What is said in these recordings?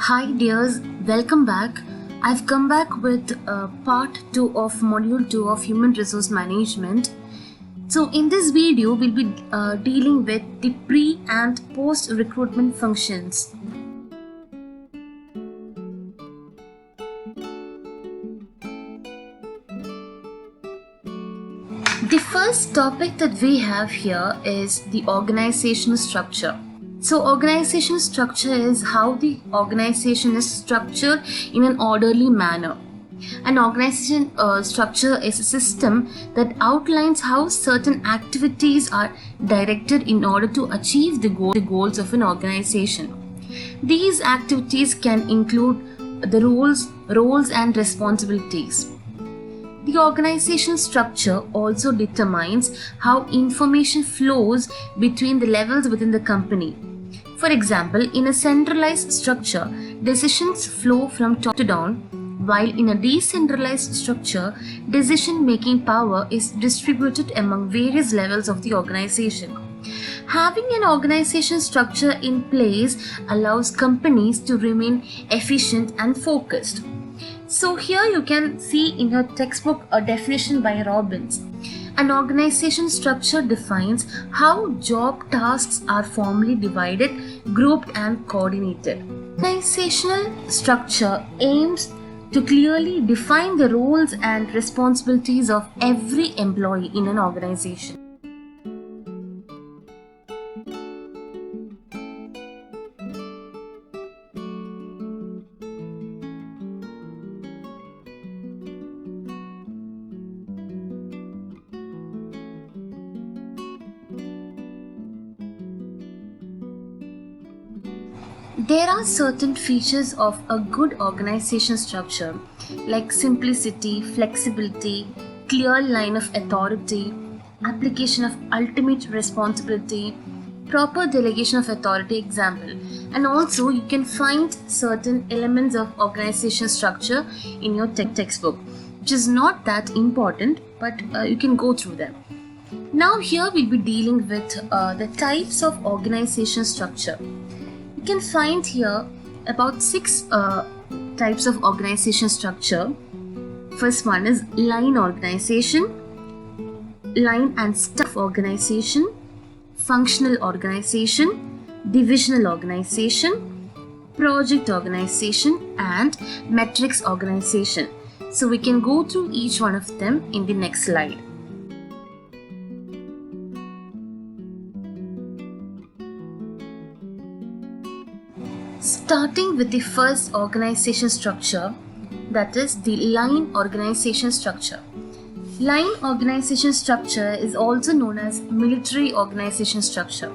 Hi dears, welcome back. I've come back with part 2 of module 2 of human resource management. So in this video, we'll be dealing with the pre and post recruitment functions. The first topic that we have here is the organizational structure. So organizational structure is how the organization is structured in an orderly manner. An organization structure is a system that outlines how certain activities are directed in order to achieve the goals of an organization. These activities can include the roles and responsibilities. The organizational structure also determines how information flows between the levels within the company. For example, in a centralized structure, decisions flow from top to down, while in a decentralized structure, decision-making power is distributed among various levels of the organization. Having an organization structure in place allows companies to remain efficient and focused. So here you can see in her textbook a definition by Robbins. An organization structure defines how job tasks are formally divided, grouped and coordinated. Organizational structure aims to clearly define the roles and responsibilities of every employee in an organization. There are certain features of a good organization structure like simplicity, flexibility, clear line of authority, application of ultimate responsibility, proper delegation of authority example. And also you can find certain elements of organization structure in your textbook, which is not that important, but you can go through them. Now here we'll be dealing with the types of organization structure. You can find here about 6 types of organization structure. First one is line organization, line and staff organization, functional organization, divisional organization, project organization and metrics organization. So we can go through each one of them in the next slide. Starting with the first organization structure, that is the line organization structure. Line organization structure is also known as military organization structure.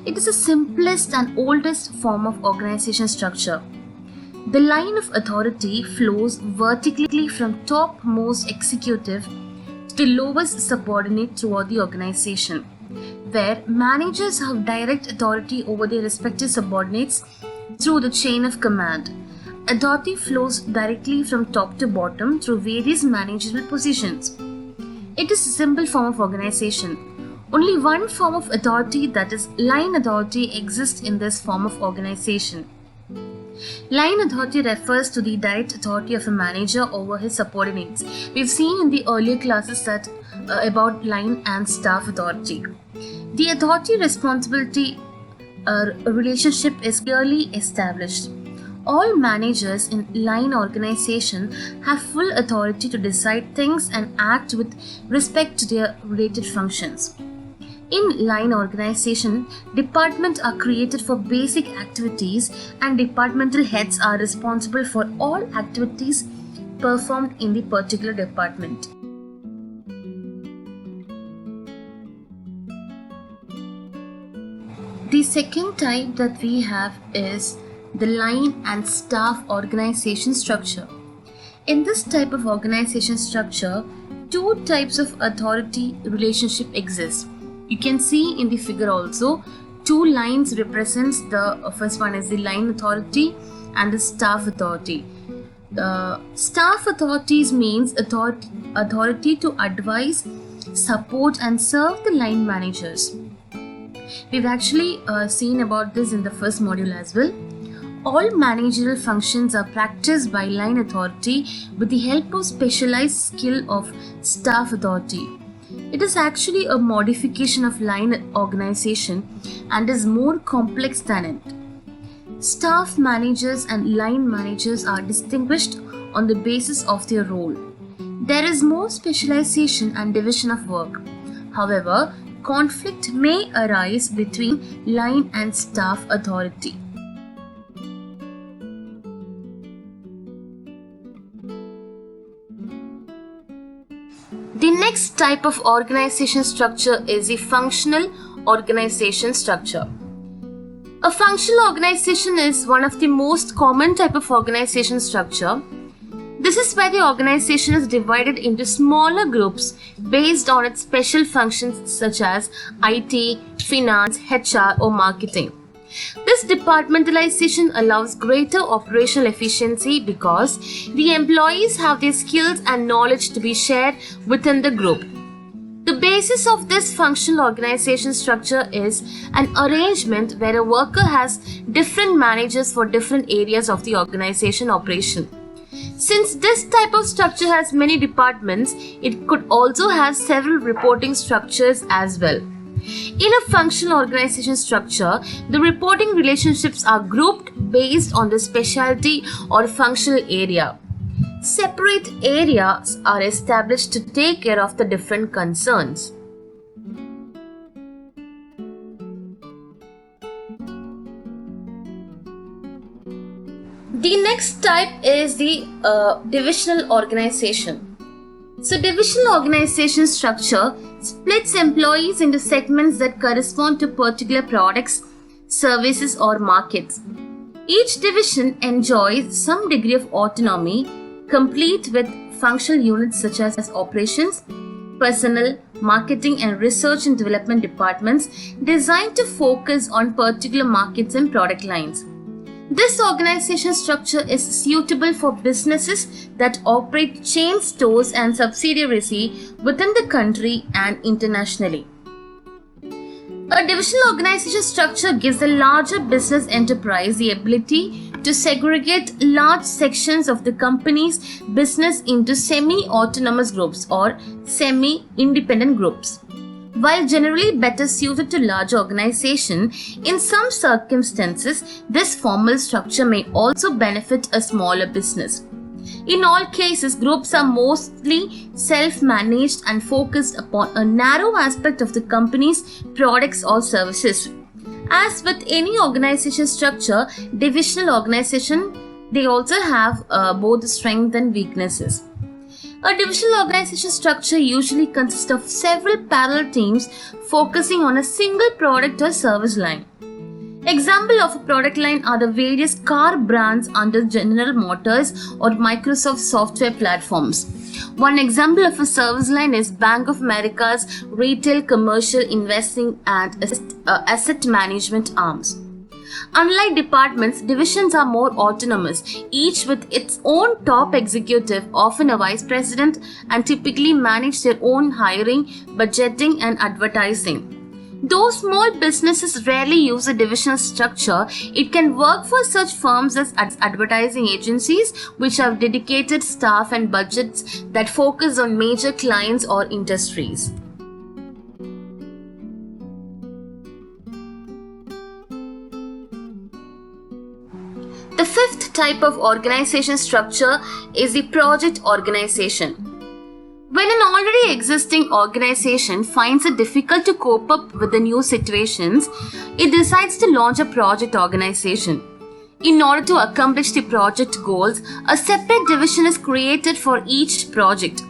It is the simplest and oldest form of organization structure. The line of authority flows vertically from topmost executive to the lowest subordinate throughout the organization, where managers have direct authority over their respective subordinates through the chain of command. Authority flows directly from top to bottom through various managerial positions. It is a simple form of organization. Only one form of authority, that is line authority, exists in this form of organization. Line authority refers to the direct authority of a manager over his subordinates. We've seen in the earlier classes that about line and staff authority. The authority responsibility relationship is clearly established. All managers in line organization have full authority to decide things and act with respect to their related functions. In line organization, departments are created for basic activities and departmental heads are responsible for all activities performed in the particular department. The second type that we have is the line and staff organization structure. In this type of organization structure, 2 types of authority relationship exist. You can see in the figure also, 2 lines represents the first one is the line authority and the staff authority. The staff authorities means authority to advise, support and serve the line managers. We've actually seen about this in the first module as well. All managerial functions are practiced by line authority with the help of specialized skill of staff authority. It is actually a modification of line organization and is more complex than it. Staff managers and line managers are distinguished on the basis of their role. There is more specialization and division of work. However, conflict may arise between line and staff authority. The next type of organization structure is the functional organization structure. A functional organization is one of the most common type of organization structure. This is where the organization is divided into smaller groups based on its special functions such as IT, finance, HR, or marketing. This departmentalization allows greater operational efficiency because the employees have their skills and knowledge to be shared within the group. The basis of this functional organization structure is an arrangement where a worker has different managers for different areas of the organization operation. Since this type of structure has many departments, it could also have several reporting structures as well. In a functional organization structure, the reporting relationships are grouped based on the specialty or functional area. Separate areas are established to take care of the different concerns. The next type is the divisional organization. So, divisional organization structure splits employees into segments that correspond to particular products, services, or markets. Each division enjoys some degree of autonomy, complete with functional units such as operations, personnel, marketing, and research and development departments designed to focus on particular markets and product lines. This organization structure is suitable for businesses that operate chain stores and subsidiaries within the country and internationally. A divisional organization structure gives the larger business enterprise the ability to segregate large sections of the company's business into semi-autonomous groups or semi-independent groups. While generally better suited to large organizations, in some circumstances, this formal structure may also benefit a smaller business. In all cases, groups are mostly self-managed and focused upon a narrow aspect of the company's products or services. As with any organization structure, divisional organization, they also have both strengths and weaknesses. A divisional organization structure usually consists of several parallel teams focusing on a single product or service line. Example of a product line are the various car brands under General Motors or Microsoft software platforms. One example of a service line is Bank of America's retail, commercial, investing and asset management arms. Unlike departments, divisions are more autonomous, each with its own top executive, often a vice president, and typically manage their own hiring, budgeting, and advertising. Though small businesses rarely use a divisional structure, it can work for such firms as advertising agencies, which have dedicated staff and budgets that focus on major clients or industries. The fifth type of organization structure is the project organization. When an already existing organization finds it difficult to cope up with the new situations, it decides to launch a project organization. In order to accomplish the project goals, a separate division is created for each project.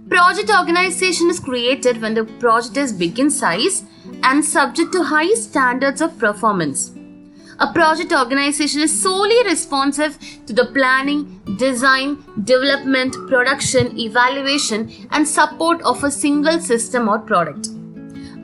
Project organization is created when the project is big in size and subject to high standards of performance. A project organization is solely responsive to the planning, design, development, production, evaluation, and support of a single system or product.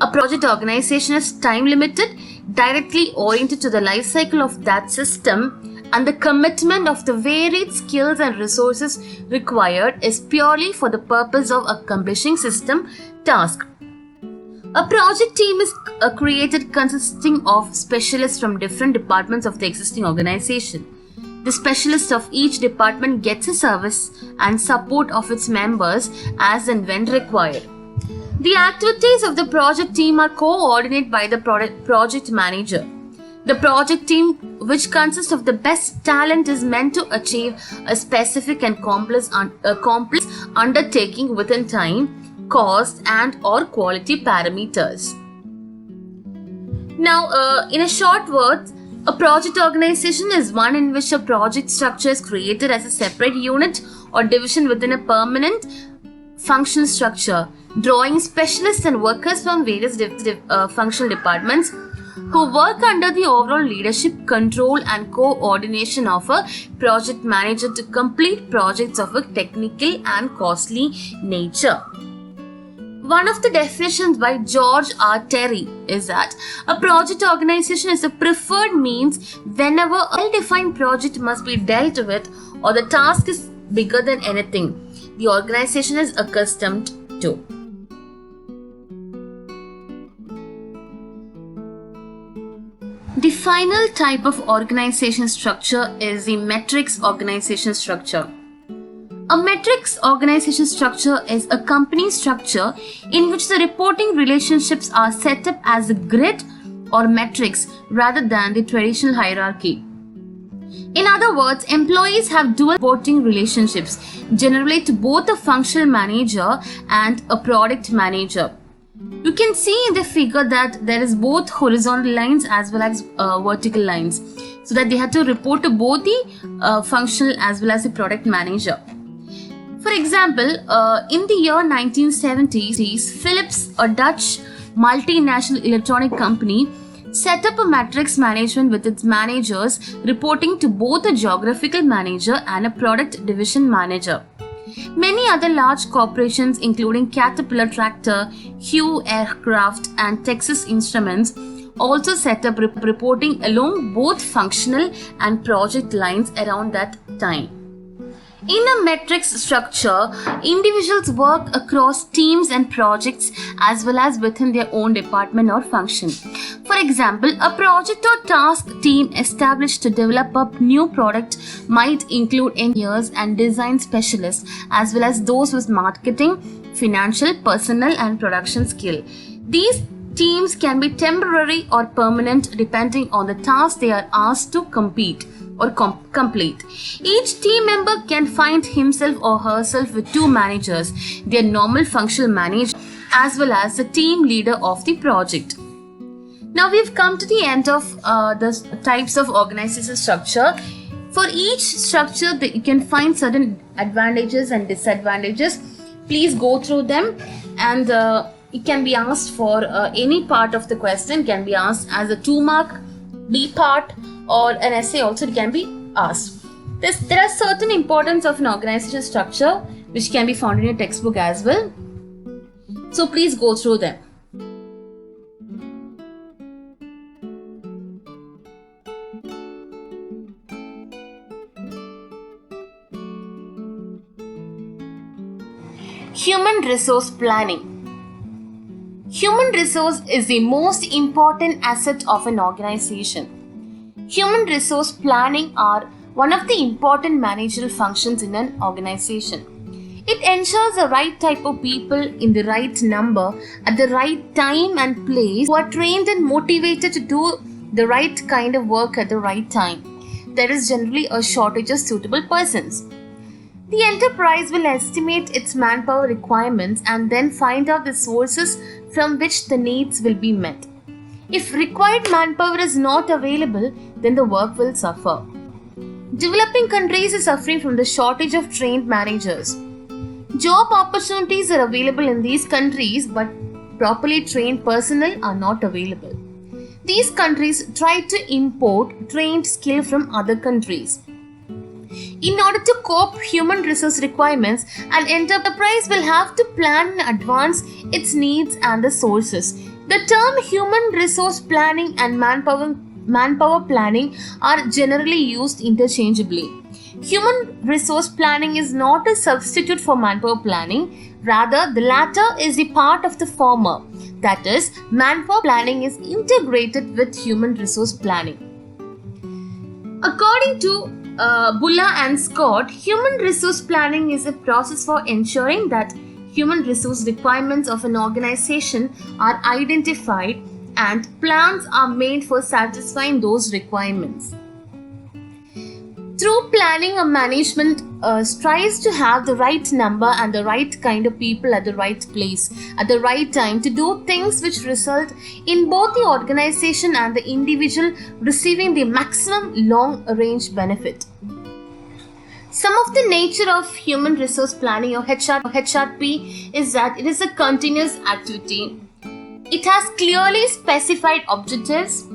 A project organization is time limited, directly oriented to the life cycle of that system, and the commitment of the varied skills and resources required is purely for the purpose of accomplishing system task. A project team is created consisting of specialists from different departments of the existing organization. The specialist of each department gets a service and support of its members as and when required. The activities of the project team are coordinated by the project manager. The project team, which consists of the best talent, is meant to achieve a specific and complex undertaking within time, cost, and or quality parameters. Now, in a short word, a project organization is one in which a project structure is created as a separate unit or division within a permanent functional structure, drawing specialists and workers from various functional departments who work under the overall leadership, control, and coordination of a project manager to complete projects of a technical and costly nature. One of the definitions by George R. Terry is that a project organization is a preferred means whenever a well-defined project must be dealt with or the task is bigger than anything the organization is accustomed to. The final type of organization structure is the matrix organization structure. A matrix organization structure is a company structure in which the reporting relationships are set up as a grid or matrix rather than the traditional hierarchy. In other words, employees have dual reporting relationships, generally to both a functional manager and a product manager. You can see in the figure that there is both horizontal lines as well as vertical lines, so that they have to report to both the functional as well as the product manager. For example, in the year 1970s, Philips, a Dutch multinational electronic company, set up a matrix management with its managers reporting to both a geographical manager and a product division manager. Many other large corporations, including Caterpillar Tractor, Hugh Aircraft, and Texas Instruments, also set up reporting along both functional and project lines around that time. In a matrix structure, individuals work across teams and projects as well as within their own department or function. For example, a project or task team established to develop a new product might include engineers and design specialists as well as those with marketing, financial, personnel, and production skill. These teams can be temporary or permanent depending on the task they are asked to complete. Each team member can find himself or herself with two managers, their normal functional manager as well as the team leader of the project. Now we've come to the end of the types of organizational structure. For each structure, you can find certain advantages and disadvantages. Please go through them, and it can be asked for any part of the question, can be asked as a 2-mark, B part, or an essay also can be asked. There are certain importance of an organization structure which can be found in your textbook as well. So please go through them. Human resource planning. Human resource is the most important asset of an organization. Human resource planning are one of the important managerial functions in an organization. It ensures the right type of people in the right number at the right time and place who are trained and motivated to do the right kind of work at the right time. There is generally a shortage of suitable persons. The enterprise will estimate its manpower requirements and then find out the sources from which the needs will be met. If required manpower is not available, then the work will suffer. Developing countries are suffering from the shortage of trained managers. Job opportunities are available in these countries, but properly trained personnel are not available. These countries try to import trained skill from other countries. In order to cope human resource requirements, an enterprise will have to plan in advance its needs and the sources. The term human resource planning and manpower planning are generally used interchangeably. Human resource planning is not a substitute for manpower planning. Rather, the latter is a part of the former. That is, manpower planning is integrated with human resource planning. According to Bulla and Scott, human resource planning is a process for ensuring that human resource requirements of an organization are identified and plans are made for satisfying those requirements. Through planning, a management strives to have the right number and the right kind of people at the right place at the right time to do things which result in both the organization and the individual receiving the maximum long-range benefit. Some of the nature of human resource planning or HRP is that it is a continuous activity. It has clearly specified objectives.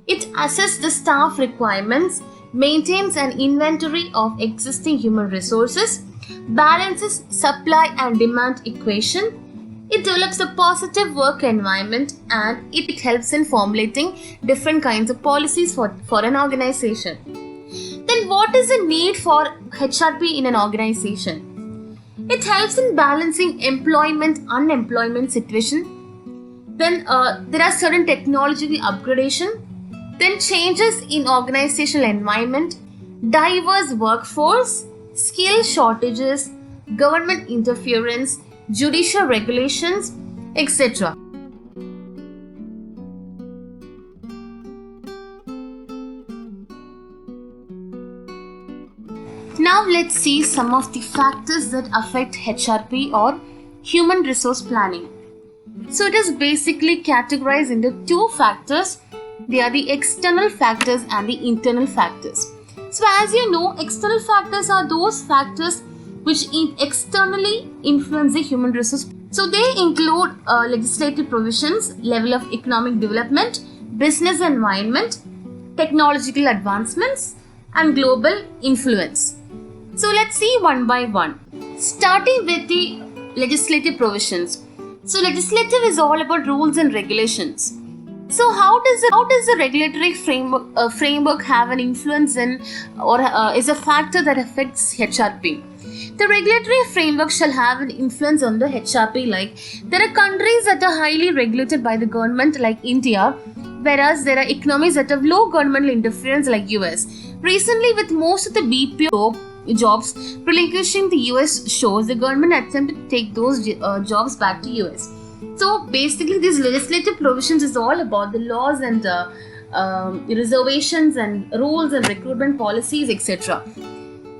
It assesses the staff requirements, maintains an inventory of existing human resources, balances supply and demand equation. It develops a positive work environment, and it helps in formulating different kinds of policies for an organization. Then what is the need for HRP in an organization? It helps in balancing employment-unemployment situation. Then there are certain technological upgradation. Then changes in organizational environment, diverse workforce, skill shortages, government interference, judicial regulations, etc. Now let's see some of the factors that affect HRP or human resource planning. So it is basically categorized into two factors. They are the external factors and the internal factors. So as you know, external factors are those factors which externally influence the human resource. So they include legislative provisions, level of economic development, business environment, technological advancements, and global influence. So let's see one by one. Starting with the legislative provisions. So legislative is all about rules and regulations. So how does the regulatory framework have an influence in or is a factor that affects HRP? The regulatory framework shall have an influence on the HRP. Like there are countries that are highly regulated by the government like India, whereas there are economies that have low governmental interference like US. Recently, with most of the BPO jobs relinquishing the US shores, the government attempted to take those jobs back to US. So basically these legislative provisions is all about the laws and reservations and rules and recruitment policies, etc.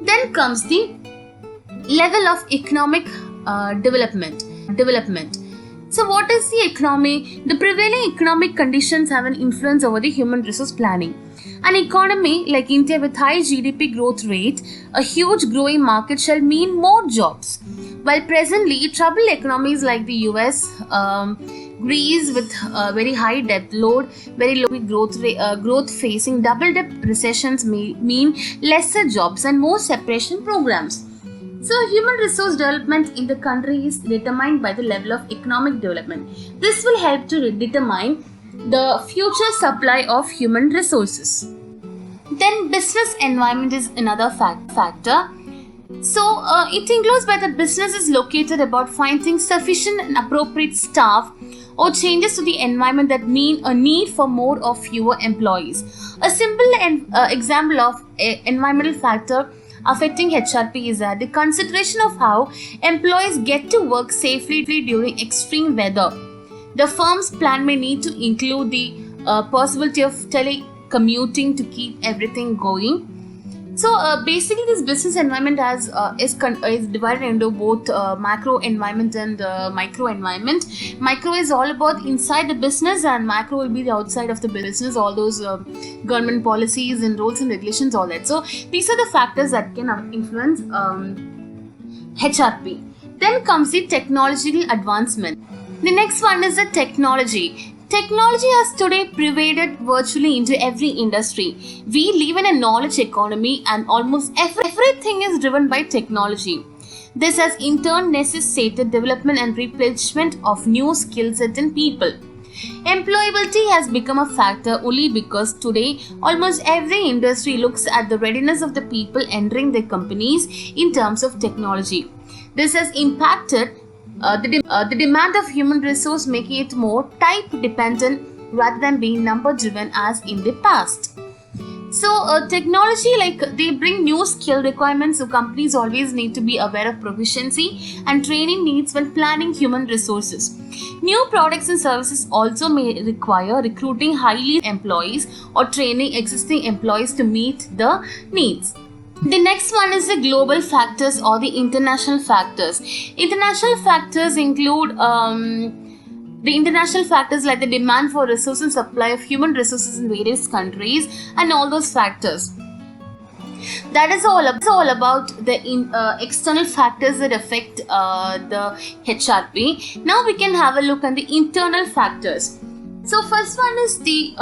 Then comes the level of economic development. So what is the economy? The prevailing economic conditions have an influence over the human resource planning. An economy like India with high GDP growth rate, a huge growing market shall mean more jobs. While presently, troubled economies like the US, Greece with very high debt load, very low growth facing double-dip recessions may mean lesser jobs and more separation programs. So, human resource development in the country is determined by the level of economic development. This will help to determine the future supply of human resources. Then, business environment is another factor. So, it includes whether business is located about finding sufficient and appropriate staff or changes to the environment that mean a need for more or fewer employees. A simple example of environmental factor affecting HRP is that the consideration of how employees get to work safely during extreme weather. The firm's plan may need to include the possibility of telecommuting to keep everything going. So basically this business environment is divided into both macro environment and micro environment. Micro is all about inside the business and macro will be the outside of the business, all those government policies and rules and regulations, all that. So these are the factors that can influence HRP. Then comes the technological advancement. The next one is the technology. Technology has today pervaded virtually into every industry. We live in a knowledge economy and almost everything is driven by technology. This has in turn necessitated development and replenishment of new skill sets in people. Employability has become a factor only because today almost every industry looks at the readiness of the people entering their companies in terms of technology. This has impacted the demand of human resource, making it more type dependent rather than being number driven as in the past. So technology, like they bring new skill requirements, so companies always need to be aware of proficiency and training needs when planning human resources. New products and services also may require recruiting highly employees or training existing employees to meet the needs. The next one is the global factors or the international factors. International factors include the international factors like the demand for resource and supply of human resources in various countries and all those factors. That is all about the external factors that affect the HRP. Now we can have a look at the internal factors. So first one is the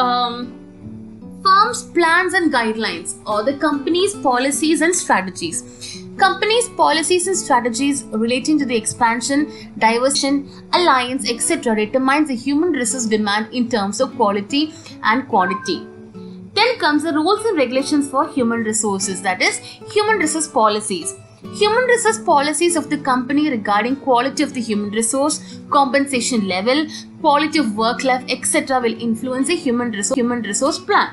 firm's plans and guidelines or the company's policies and strategies. Companies' policies and strategies relating to the expansion, diversification, alliance, etc. determines the human resource demand in terms of quality and quantity. Then comes the rules and regulations for human resources, that is, human resource policies. Human resource policies of the company regarding quality of the human resource, compensation level, quality of work life, etc. will influence the human resource plan.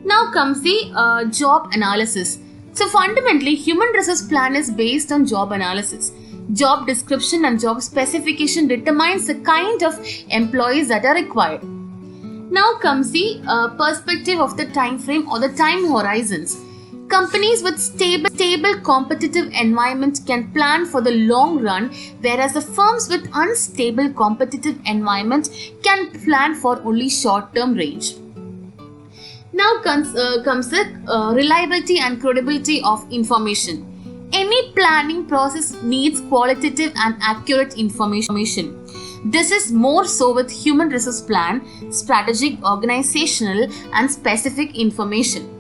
Now comes the job analysis. So fundamentally, human resource plan is based on job analysis. Job description and job specification determines the kind of employees that are required. Now comes the perspective of the time frame or the time horizons. Companies with stable competitive environment can plan for the long run, whereas the firms with unstable competitive environment can plan for only short-term range. Now comes the reliability and credibility of information. Any planning process needs qualitative and accurate information. This is more so with human resource plan, strategic, organizational, and specific information.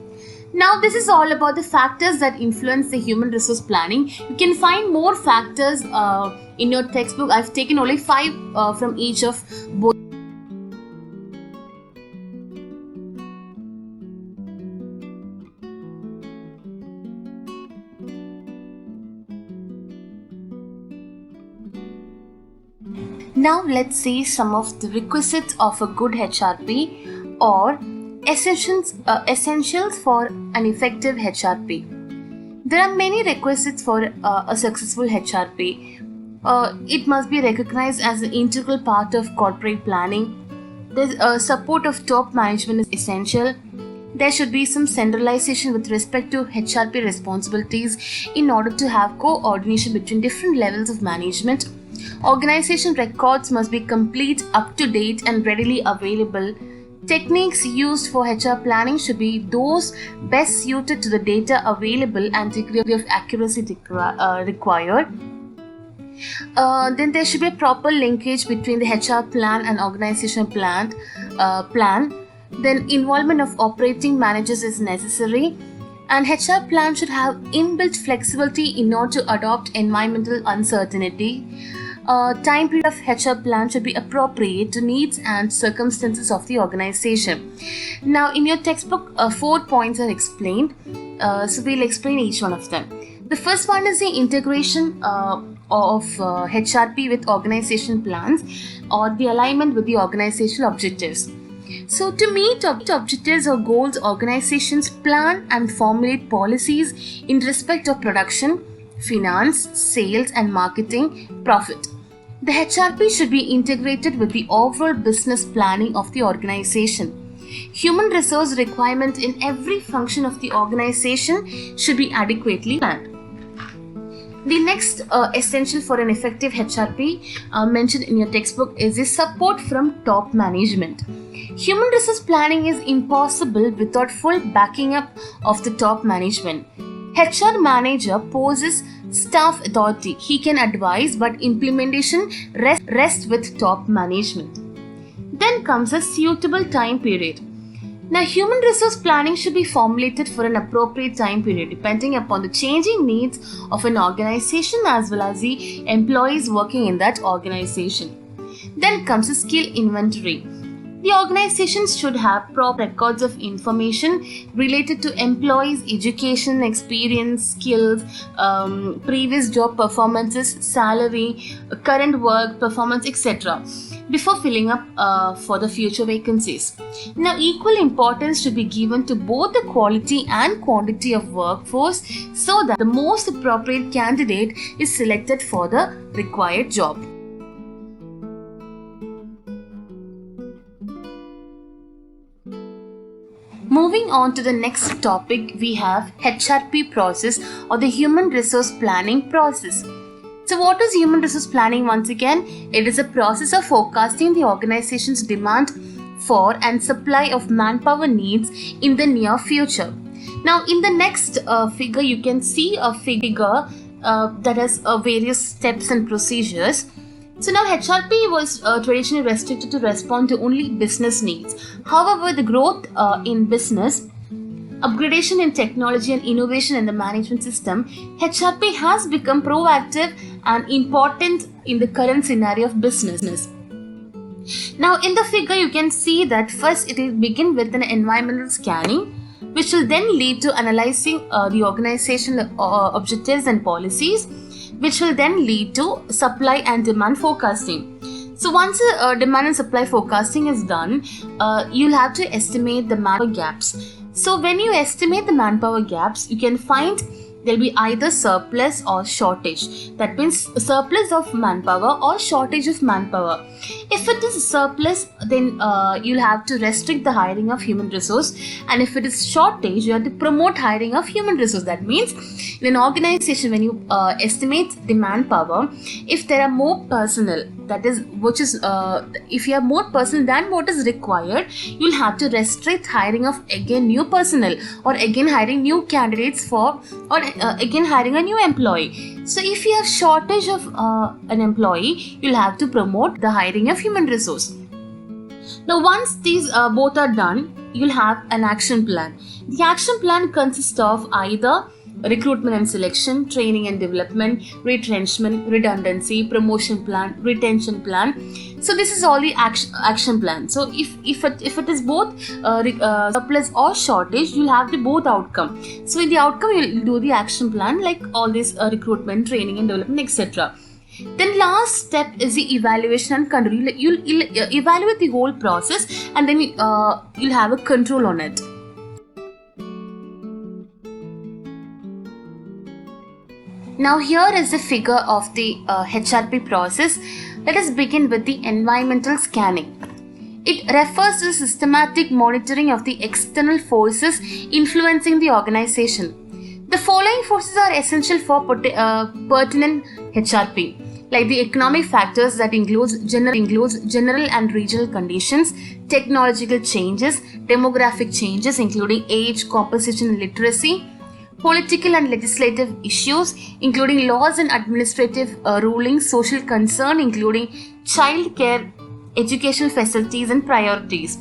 Now this is all about the factors that influence the human resource planning. You can find more factors in your textbook. I've taken only 5 from each of both. Now let's see some of the requisites of a good HRP or essentials for an effective HRP. There are many requisites for a successful HRP. It must be recognized as an integral part of corporate planning. The support of top management is essential. There should be some centralization with respect to HRP responsibilities in order to have coordination between different levels of management. Organization records must be complete, up to date, and readily available. Techniques used for HR planning should be those best suited to the data available and degree of accuracy required. Then there should be a proper linkage between the HR plan and organizational plan. Then involvement of operating managers is necessary. And HR plan should have inbuilt flexibility in order to adopt environmental uncertainty. Time period of HR plan should be appropriate to needs and circumstances of the organization. Now, in your textbook, 4 points are explained. So we'll explain each one of them. The first one is the integration of HRP with organization plans or the alignment with the organizational objectives. So to meet objectives or goals, organizations plan and formulate policies in respect of production, finance, sales and marketing, profit. The HRP should be integrated with the overall business planning of the organization. Human resource requirement in every function of the organization should be adequately planned. The next essential for an effective HRP mentioned in your textbook is the support from top management. Human resource planning is impossible without full backing up of the top management. HR manager possesses staff authority. He can advise, but implementation rests with top management. Then comes a suitable time period. Now, human resource planning should be formulated for an appropriate time period depending upon the changing needs of an organization as well as the employees working in that organization. Then comes a skill inventory. The organizations should have proper records of information related to employees' education, experience, skills, previous job performances, salary, current work performance, etc. before filling up for the future vacancies. Now, equal importance should be given to both the quality and quantity of workforce so that the most appropriate candidate is selected for the required job. Moving on to the next topic, we have HRP process or the human resource planning process. So what is human resource planning once again? It is a process of forecasting the organization's demand for and supply of manpower needs in the near future. Now in the next figure, you can see a figure that has various steps and procedures. So now HRP was traditionally restricted to respond to only business needs. However, the growth in business, upgradation in technology and innovation in the management system, HRP has become proactive and important in the current scenario of business. Now in the figure you can see that first it will begin with an environmental scanning, which will then lead to analyzing the organizational objectives and policies, which will then lead to supply and demand forecasting. So once demand and supply forecasting is done, you'll have to estimate the manpower gaps. So when you estimate the manpower gaps, you can find there'll be either surplus or shortage. That means surplus of manpower or shortage of manpower. If it is surplus, then you'll have to restrict the hiring of human resource, and if it is shortage, you have to promote hiring of human resource. That means in an organization, when you estimate the manpower, if there are more personnel, that is, if you have more personnel than what is required, you'll have to restrict hiring of again new personnel, or again hiring new candidates for, or again hiring a new employee. So if you have shortage of an employee, you'll have to promote the hiring of human resource. Now once these both are done, you'll have an action plan. The action plan consists of either recruitment and selection, training and development, retrenchment, redundancy, promotion plan, retention plan. So this is all the action plan. So if it is both surplus or shortage, you'll have the both outcome. So in the outcome, you'll do the action plan, like all this recruitment, training and development, etc. Then last step is the evaluation and control. You'll evaluate the whole process, and then you'll have a control on it. Now here is the figure of the HRP process. Let us begin with the environmental scanning. It refers to the systematic monitoring of the external forces influencing the organization. The following forces are essential for pertinent HRP, like the economic factors that includes general and regional conditions, technological changes, demographic changes including age, composition and literacy, political and legislative issues including laws and administrative rulings, social concern including child care, educational facilities and priorities.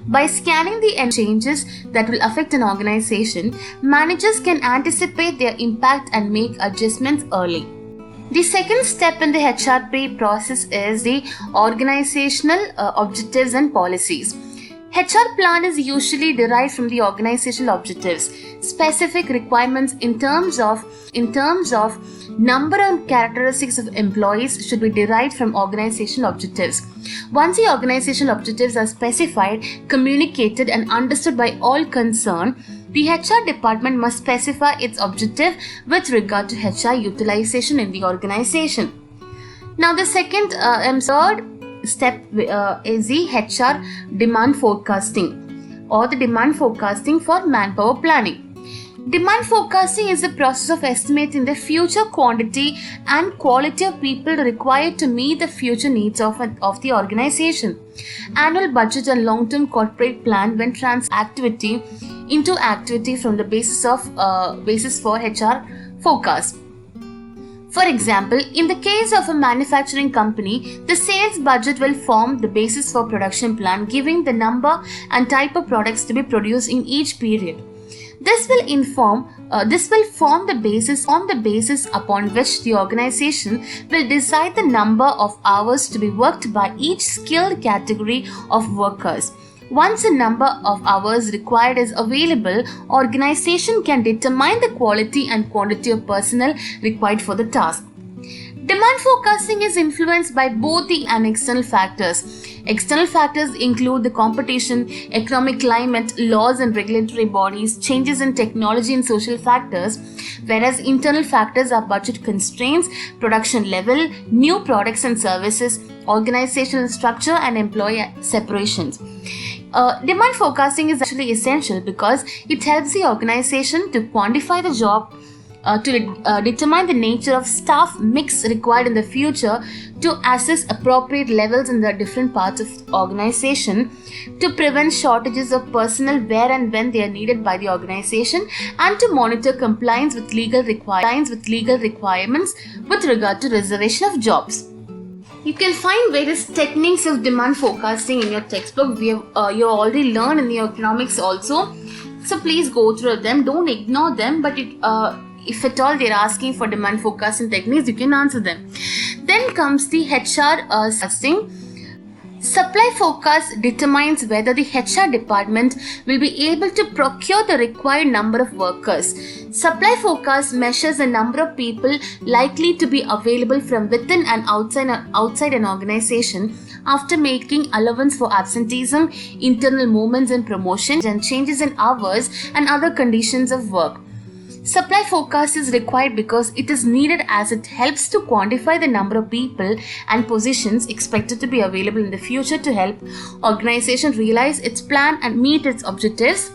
By scanning the changes that will affect an organization, managers can anticipate their impact and make adjustments early. The second step in the HRP process is the organizational objectives and policies. HR plan is usually derived from the organizational objectives. Specific requirements in terms of number and characteristics of employees should be derived from organizational objectives. Once the organizational objectives are specified, communicated and understood by all concerned, the HR department must specify its objective with regard to HR utilization in the organization. Now the third step is the HR demand forecasting or the demand forecasting for manpower planning. Demand forecasting is the process of estimating the future quantity and quality of people required to meet the future needs of the organization. Annual budget and long-term corporate plan when activity into activity from the basis for HR forecast. For example, in the case of a manufacturing company, the sales budget will form the basis for production plan, giving the number and type of products to be produced in each period. This will form the basis upon which the organization will decide the number of hours to be worked by each skilled category of workers. Once a number of hours required is available, organization can determine the quality and quantity of personnel required for the task. Demand forecasting is influenced by both the and external factors. External factors include the competition, economic climate, laws and regulatory bodies, changes in technology and social factors, whereas internal factors are budget constraints, production level, new products and services, organizational structure and employee separations. Demand forecasting is actually essential because it helps the organization to quantify the job, to determine the nature of staff mix required in the future, to assess appropriate levels in the different parts of the organization, to prevent shortages of personnel where and when they are needed by the organization, and to monitor compliance with legal requirements with regard to reservation of jobs. You can find various techniques of demand forecasting in your textbook. You already learned in the economics also. So please go through them. Don't ignore them, but if at all they're asking for demand forecasting techniques, you can answer them. Then comes the HR forecasting. Supply forecast determines whether the HR department will be able to procure the required number of workers. Supply forecast measures the number of people likely to be available from within and outside an organization after making allowance for absenteeism, internal movements and promotions, and changes in hours and other conditions of work. Supply forecast is required because it is needed as it helps to quantify the number of people and positions expected to be available in the future to help organization realize its plan and meet its objectives.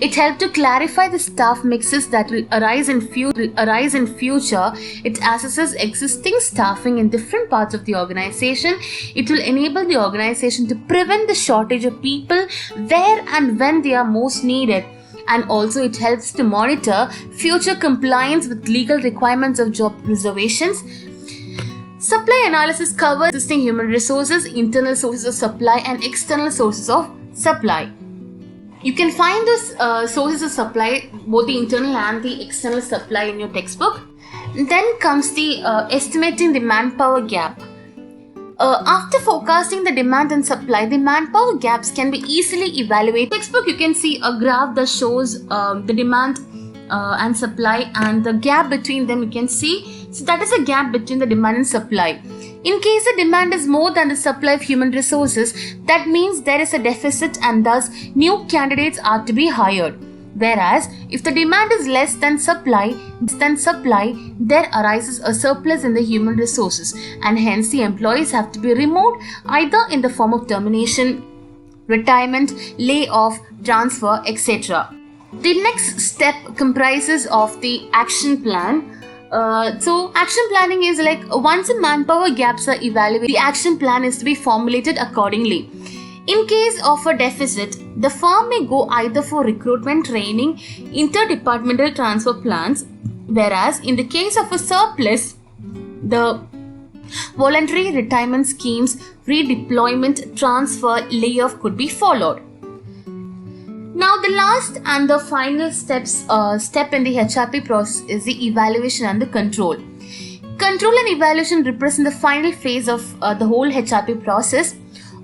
It helps to clarify the staff mixes that will arise in future. It assesses existing staffing in different parts of the organization. It will enable the organization to prevent the shortage of people where and when they are most needed. And also it helps to monitor future compliance with legal requirements of job reservations. Supply analysis covers existing human resources, internal sources of supply and external sources of supply. You can find those sources of supply, both the internal and the external supply, in your textbook. Then comes the estimating the manpower gap. After forecasting the demand and supply, the manpower gaps can be easily evaluated. In the textbook, you can see a graph that shows the demand and supply, and the gap between them you can see. So that is a gap between the demand and supply. In case the demand is more than the supply of human resources, that means there is a deficit and thus new candidates are to be hired. Whereas if the demand is less than supply, there arises a surplus in the human resources, and hence the employees have to be removed either in the form of termination, retirement, layoff, transfer, etc. The next step comprises of the action plan. So action planning is like once the manpower gaps are evaluated, the action plan is to be formulated accordingly. In case of a deficit, the firm may go either for recruitment training, interdepartmental transfer plans, whereas in the case of a surplus, the voluntary retirement schemes, redeployment, transfer, layoff could be followed. Now the last and the final step in the HRP process is the evaluation and the control. Control and evaluation represent the final phase of the whole HRP process.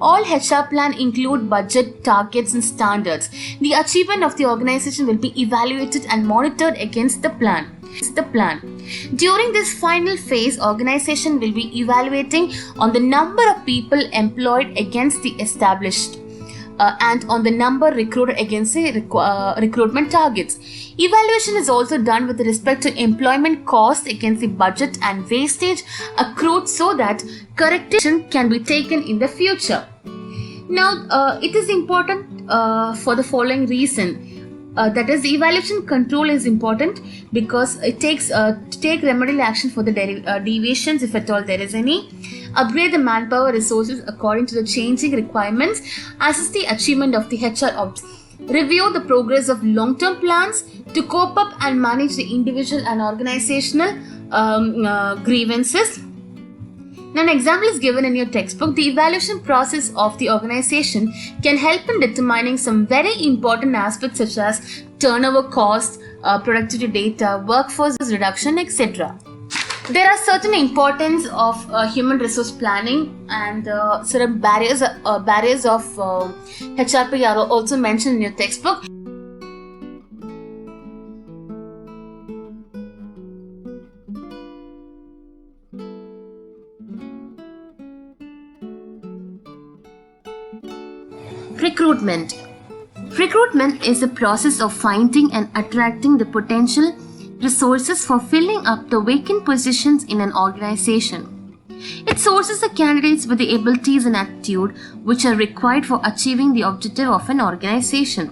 All HR plan include budget, targets and standards. The achievement of the organization will be evaluated and monitored against the plan. During this final phase, organization will be evaluating on the number of people employed against the established and on the number recruited against the recruitment targets. Evaluation is also done with respect to employment cost against the budget and wastage accrued so that correction can be taken in the future. Now, it is important for the following reason. That is, the evaluation control is important because it takes to take remedial action for the deviations, if at all there is any, upgrade the manpower resources according to the changing requirements, assess the achievement of the HR objectives, review the progress of long-term plans to cope up and manage the individual and organizational grievances. Now, an example is given in your textbook. The evaluation process of the organization can help in determining some very important aspects such as turnover cost, productivity data, workforce reduction, etc. There are certain importance of human resource planning, and certain barriers of HRP are also mentioned in your textbook. Recruitment. Recruitment is the process of finding and attracting the potential resources for filling up the vacant positions in an organization. It sources the candidates with the abilities and attitude which are required for achieving the objective of an organization.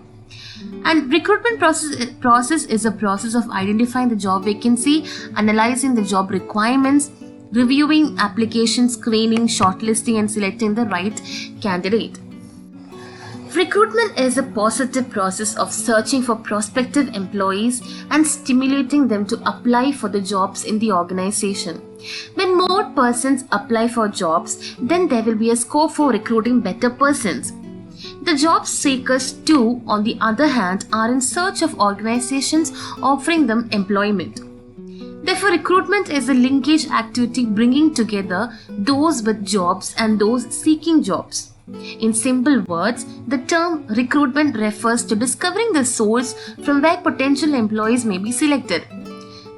And recruitment process is a process of identifying the job vacancy, analyzing the job requirements, reviewing applications, screening, shortlisting, and selecting the right candidate. Recruitment is a positive process of searching for prospective employees and stimulating them to apply for the jobs in the organization. When more persons apply for jobs, then there will be a scope for recruiting better persons. The job seekers too, on the other hand, are in search of organizations offering them employment. Therefore, recruitment is a linkage activity bringing together those with jobs and those seeking jobs. In simple words, the term recruitment refers to discovering the source from where potential employees may be selected.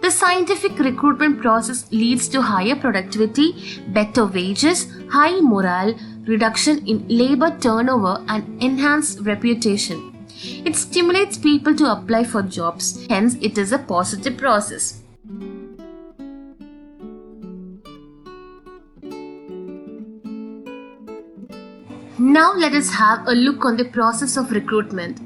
The scientific recruitment process leads to higher productivity, better wages, high morale, reduction in labor turnover, and enhanced reputation. It stimulates people to apply for jobs, hence it is a positive process. Now let us have a look on the process of recruitment.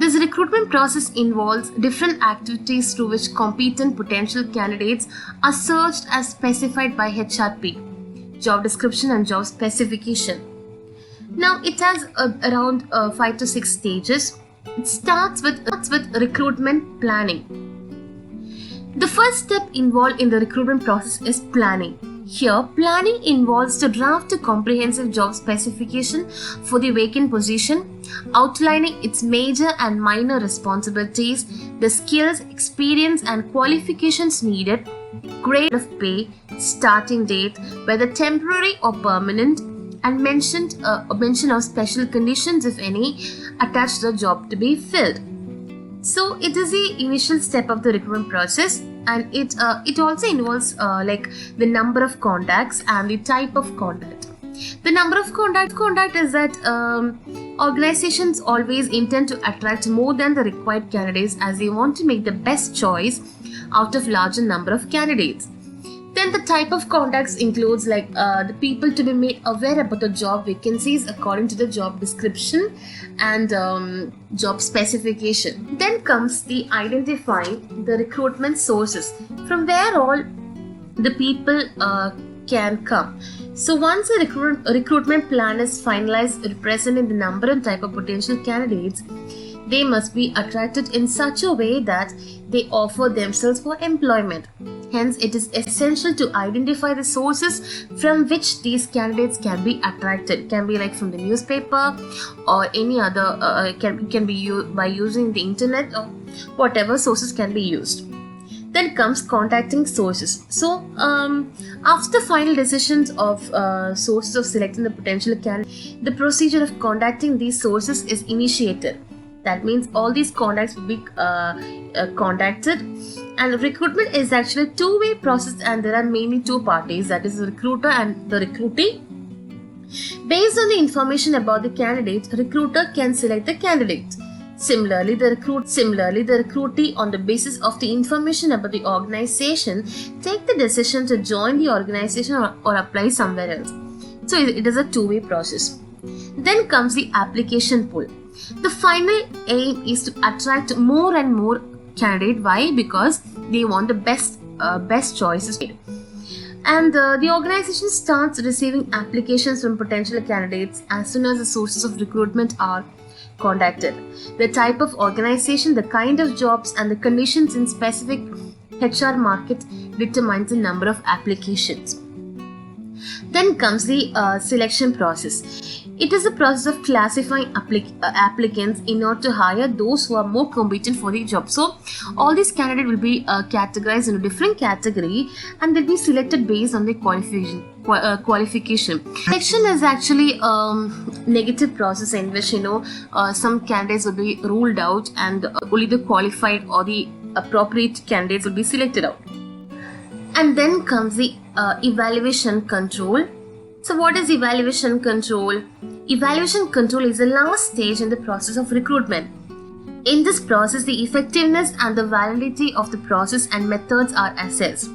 This recruitment process involves different activities through which competent potential candidates are searched as specified by HRP, job description and job specification. Now it has around 5 to 6 stages. It starts with recruitment planning. The first step involved in the recruitment process is planning. Here, planning involves to draft a comprehensive job specification for the vacant position, outlining its major and minor responsibilities, the skills, experience, and qualifications needed, grade of pay, starting date, whether temporary or permanent, and mention of special conditions, if any, attached to the job to be filled. So it is the initial step of the recruitment process, and it also involves like the number of contacts and the type of contact. The number of contact is that organizations always intend to attract more than the required candidates, as they want to make the best choice out of larger number of candidates. Then the type of contacts includes like the people to be made aware about the job vacancies according to the job description and job specification. Then comes the identifying the recruitment sources from where all the people can come. So once a recruitment plan is finalized representing the number and type of potential candidates, they must be attracted in such a way that they offer themselves for employment. Hence, it is essential to identify the sources from which these candidates can be attracted. It can be like from the newspaper or any other, can be by using the internet, or whatever sources can be used. Then comes contacting sources. So, after final decisions of sources of selecting the potential candidate, the procedure of contacting these sources is initiated. That means all these contacts will be contacted, and recruitment is actually a two-way process, and there are mainly two parties, that is the recruiter and the recruitee. Based on the information about the candidate, recruiter can select the candidate. Similarly, the recruitee, on the basis of the information about the organization, take the decision to join the organization or apply somewhere else. So it is a two-way process. Then comes the application pool. The final aim is to attract more and more candidates. Why? Because they want the best choices made. And the organization starts receiving applications from potential candidates as soon as the sources of recruitment are contacted. The type of organization, the kind of jobs, and the conditions in specific HR market determines the number of applications. Then comes the selection process. It is the process of classifying applicants in order to hire those who are more competent for the job. So, all these candidates will be categorized in a different category and they'll be selected based on their qualification. Selection is actually negative process in which some candidates will be ruled out and only the qualified or the appropriate candidates will be selected out. And then comes the evaluation control. So what is evaluation control? Evaluation control is the last stage in the process of recruitment. In this process, the effectiveness and the validity of the process and methods are assessed.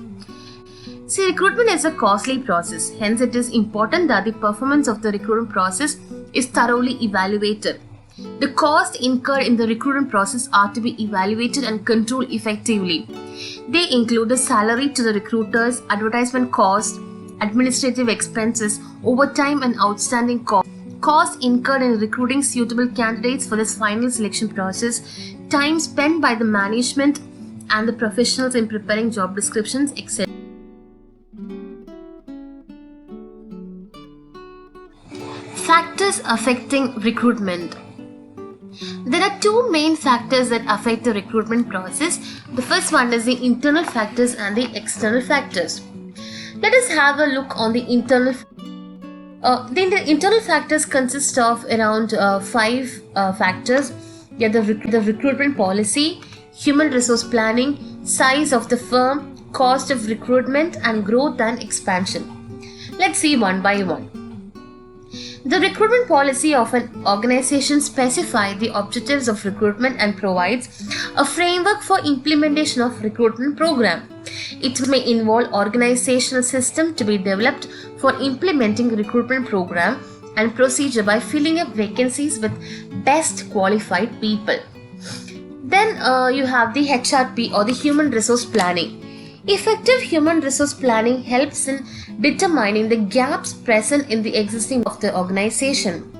See, recruitment is a costly process. Hence, it is important that the performance of the recruitment process is thoroughly evaluated. The costs incurred in the recruitment process are to be evaluated and controlled effectively. They include the salary to the recruiters, advertisement costs, administrative expenses, overtime and outstanding costs incurred in recruiting suitable candidates for this final selection process, time spent by the management and the professionals in preparing job descriptions, etc. Factors affecting recruitment. There are two main factors that affect the recruitment process. The first one is the internal factors and the external factors. Let us have a look on the internal. The internal factors consist of around 5 factors. The recruitment policy, human resource planning, size of the firm, cost of recruitment, and growth and expansion. Let's see one by one. The recruitment policy of an organization specifies the objectives of recruitment and provides a framework for implementation of recruitment program. It may involve organizational system to be developed for implementing recruitment program and procedure by filling up vacancies with best qualified people. Then you have the HRP or the human resource planning. Effective human resource planning helps in determining the gaps present in the existing of the organization.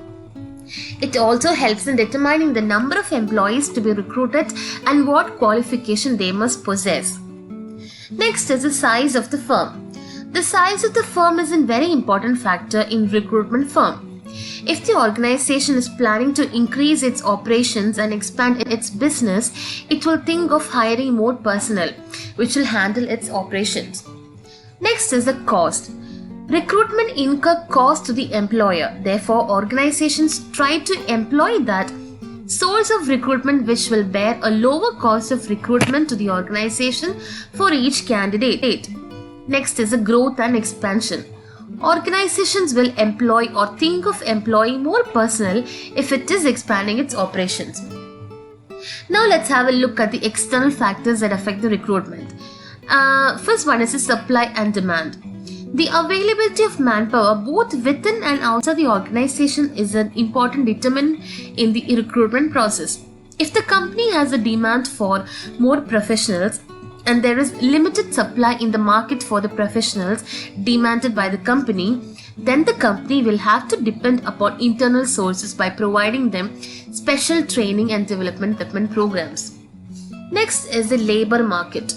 It also helps in determining the number of employees to be recruited and what qualification they must possess. Next is the size of the firm. The size of the firm is a very important factor in recruitment firm. If the organization is planning to increase its operations and expand its business, it will think of hiring more personnel, which will handle its operations. Next is the cost. Recruitment incur cost to the employer. Therefore, organizations try to employ that source of recruitment which will bear a lower cost of recruitment to the organization for each candidate. Next is the growth and expansion. Organizations will employ or think of employing more personnel if it is expanding its operations. Now let's have a look at the external factors that affect the recruitment. First one is the supply and demand. The availability of manpower both within and outside the organization is an important determinant in the recruitment process. If the company has a demand for more professionals and there is limited supply in the market for the professionals demanded by the company, then the company will have to depend upon internal sources by providing them special training and development programs. Next is the labor market.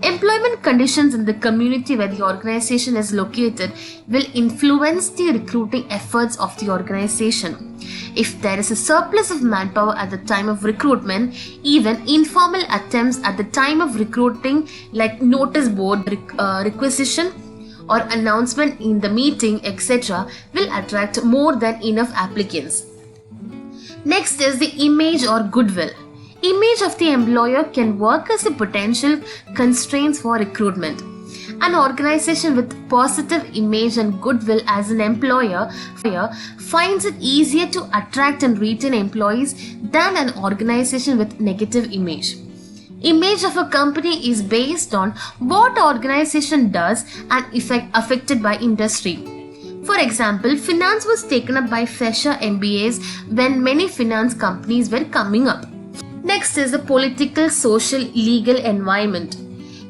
Employment conditions in the community where the organization is located will influence the recruiting efforts of the organization. If there is a surplus of manpower at the time of recruitment, even informal attempts at the time of recruiting like notice board requisition or announcement in the meeting, etc., will attract more than enough applicants. Next is the image or goodwill. Image of the employer can work as a potential constraints for recruitment. An organization with positive image and goodwill as an employer finds it easier to attract and retain employees than an organization with negative image. Image of a company is based on what organization does and affected by industry. For example, finance was taken up by fresher MBAs when many finance companies were coming up. Next is the political, social, legal environment.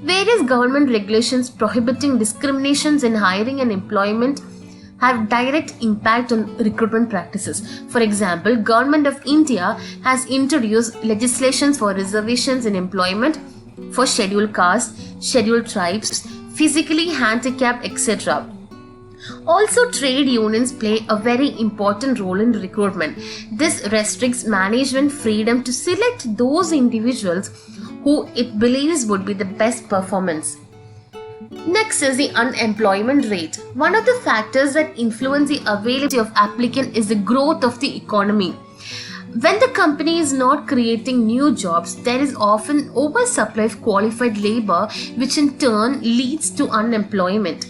Various government regulations prohibiting discriminations in hiring and employment have direct impact on recruitment practices. For example, Government of India has introduced legislations for reservations in employment for scheduled castes, scheduled tribes, physically handicapped, etc. Also, trade unions play a very important role in recruitment. This restricts management freedom to select those individuals who it believes would be the best performance. Next is the unemployment rate. One of the factors that influence the availability of applicant is the growth of the economy. When the company is not creating new jobs, there is often oversupply of qualified labor, which in turn leads to unemployment.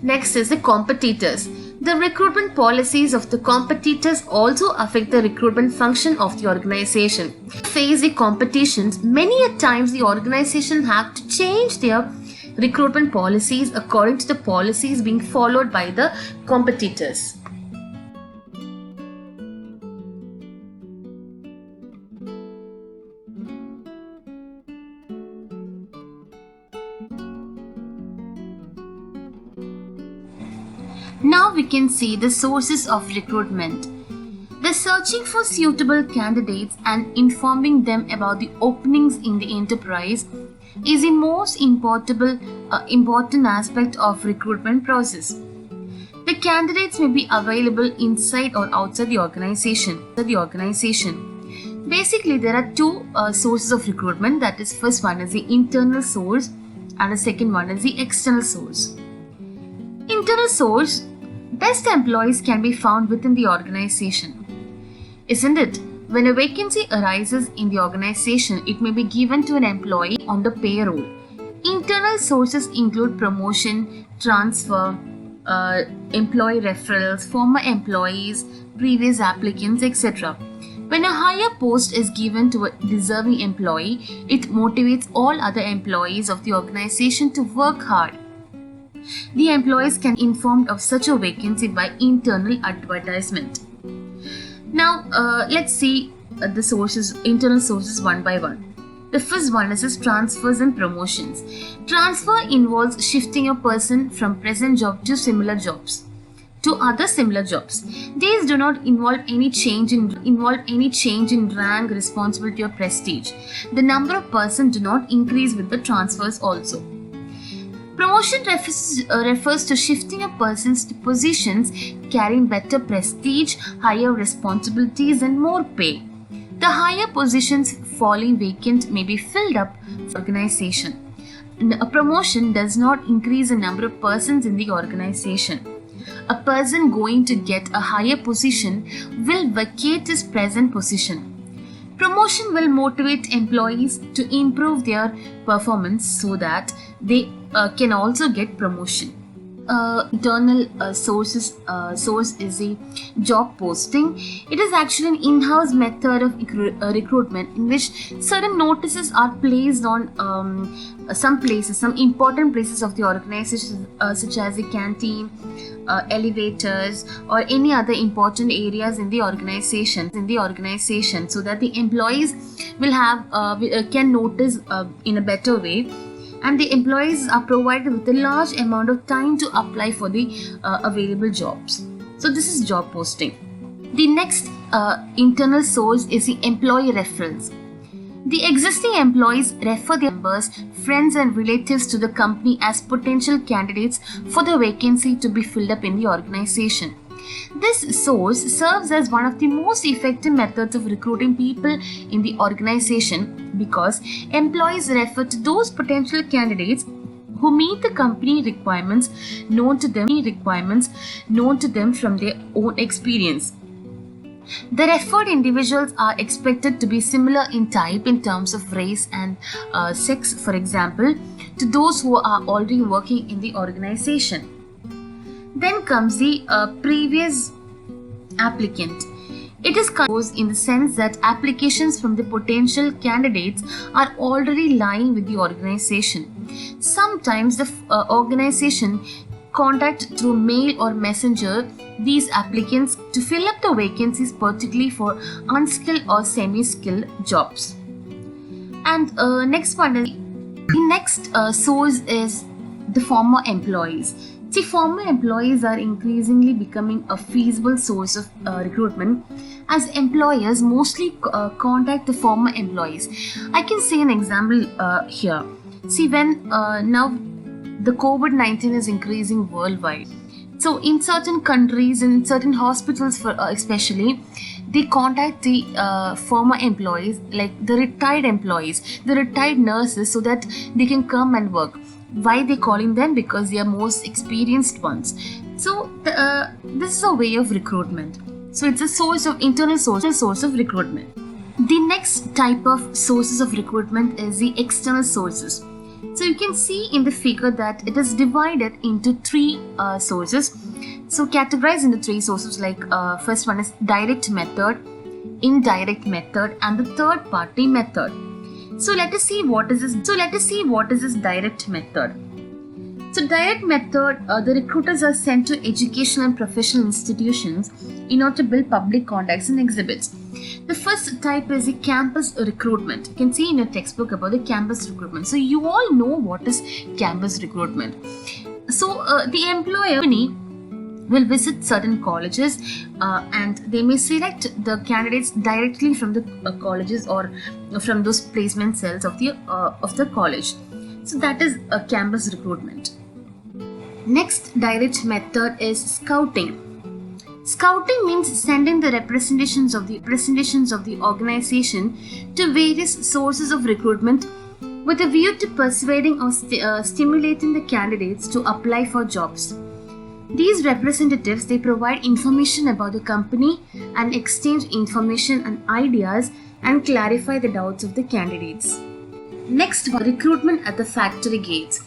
Next is the competitors. The recruitment policies of the competitors also affect the recruitment function of the organization. To face the competitions, many a times the organization have to change their recruitment policies according to the policies being followed by the competitors. Now we can see the sources of recruitment. The searching for suitable candidates and informing them about the openings in the enterprise is the most important aspect of recruitment process. The candidates may be available inside or outside the organization. Basically, there are two sources of recruitment. That is, first one is the internal source and the second one is the external source. Internal source: best employees can be found within the organization. Isn't it? When a vacancy arises in the organization, it may be given to an employee on the payroll. Internal sources include promotion, transfer, employee referrals, former employees, previous applicants, etc. When a higher post is given to a deserving employee, it motivates all other employees of the organization to work hard. The employees can be informed of such a vacancy by internal advertisement. Now, let's see the internal sources one by one. The first one is transfers and promotions. Transfer involves shifting a person from present job to other similar jobs. These do not involve any change in rank, responsibility, or prestige. The number of persons do not increase with the transfers also. Promotion refers to shifting a person to positions carrying better prestige, higher responsibilities, and more pay. The higher positions falling vacant may be filled up for organization. A promotion does not increase the number of persons in the organization. A person going to get a higher position will vacate his present position. Promotion will motivate employees to improve their performance so that they can also get promotion. Internal source is a job posting. It is actually an in-house method of recruitment in which certain notices are placed on some important places of the organization, such as the canteen, elevators, or any other important areas in the organization, so that the employees will have can notice in a better way. And the employees are provided with a large amount of time to apply for the available jobs. So this is job posting. The next internal source is the employee referrals. The existing employees refer their members, friends, and relatives to the company as potential candidates for the vacancy to be filled up in the organization. This source serves as one of the most effective methods of recruiting people in the organization because employees refer to those potential candidates who meet the company requirements known to them from their own experience. The referred individuals are expected to be similar in type in terms of race and sex, for example, to those who are already working in the organization. Then comes the previous applicant. It is composed in the sense that applications from the potential candidates are already lying with the organization. Sometimes the organization contact through mail or messenger these applicants to fill up the vacancies, particularly for unskilled or semi-skilled jobs. And next source is the former employees. See, former employees are increasingly becoming a feasible source of recruitment as employers mostly contact the former employees. I can say an example here. See, when now the COVID-19 is increasing worldwide. So in certain countries, in certain hospitals for especially, they contact the former employees, like the retired employees, the retired nurses, so that they can come and work. Why they calling them? Because they are most experienced ones. So this is a way of recruitment. So it's a source of internal source of recruitment. The next type of sources of recruitment is the external sources. So you can see in the figure that it is divided into three sources. So categorized into three sources, like first one is direct method, indirect method, and the third party method. So let us see what is this direct method. So direct method, the recruiters are sent to educational and professional institutions in order to build public contacts and exhibits. The first type is the campus recruitment. You can see in your textbook about the campus recruitment. So you all know what is campus recruitment. So the employer will visit certain colleges and they may select the candidates directly from the colleges or from those placement cells of the college. So that is a campus recruitment. Next direct method is scouting. Scouting means sending the representations of the organization to various sources of recruitment with a view to persuading or stimulating the candidates to apply for jobs. These representatives, they provide information about the company and exchange information and ideas and clarify the doubts of the candidates. Next, recruitment at the factory gates.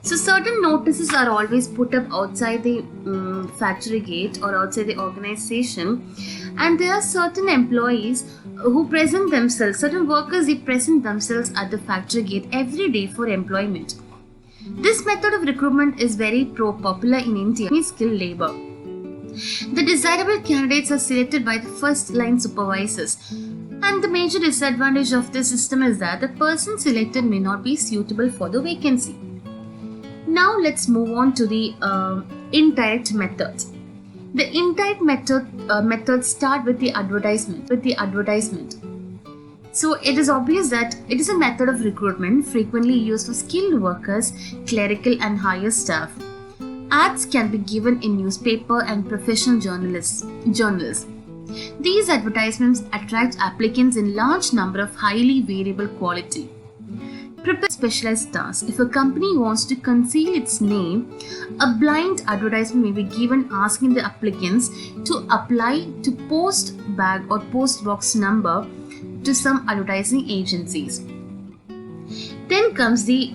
So certain notices are always put up outside the factory gate or outside the organization, and there are certain employees who present themselves, certain workers, they present themselves at the factory gate every day for employment. This method of recruitment is very popular in India, skilled labor. The desirable candidates are selected by the first line supervisors, and the major disadvantage of this system is that the person selected may not be suitable for the vacancy. Now let's move on to the indirect methods. The indirect methods start with the advertisement. So it is obvious that it is a method of recruitment frequently used for skilled workers, clerical and higher staff. Ads can be given in newspaper and professional journals. These advertisements attract applicants in large number of highly variable quality. Prepare specialized tasks. If a company wants to conceal its name, a blind advertisement may be given asking the applicants to apply to post bag or post box number to some advertising agencies. Then comes the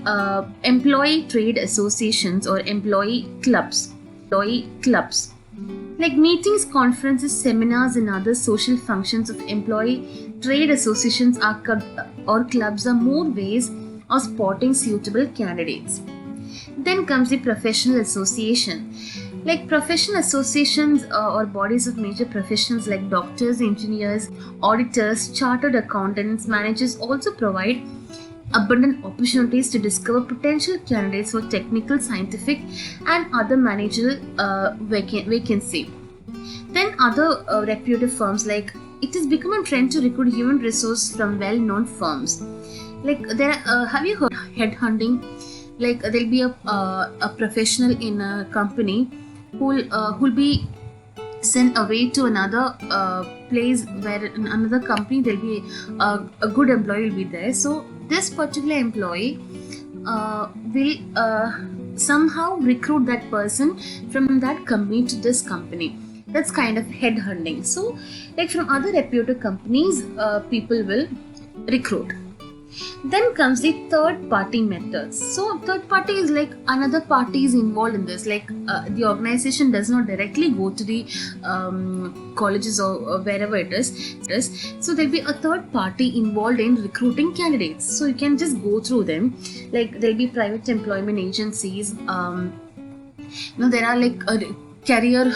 employee trade associations or employee clubs. Like meetings, conferences, seminars, and other social functions of employee trade associations or clubs are more ways of spotting suitable candidates. Then comes the professional association. Like professional associations or bodies of major professions like doctors, engineers, auditors, chartered accountants, managers also provide abundant opportunities to discover potential candidates for technical, scientific, and other managerial vacancy. Then other reputed firms, like it has become a trend to recruit human resource from well-known firms. Like there, have you heard headhunting? Like there'll be a professional in a company who'll be sent away to another place where in another company there'll be a good employee will be there. So this particular employee will somehow recruit that person from that company to this company. That's kind of headhunting. So like from other reputed companies, people will recruit. Then comes the third party methods. So third party is like another party is involved in this, like the organization does not directly go to the colleges or wherever it is. So there'll be a third party involved in recruiting candidates, so you can just go through them. Like there'll be private employment agencies, there are like career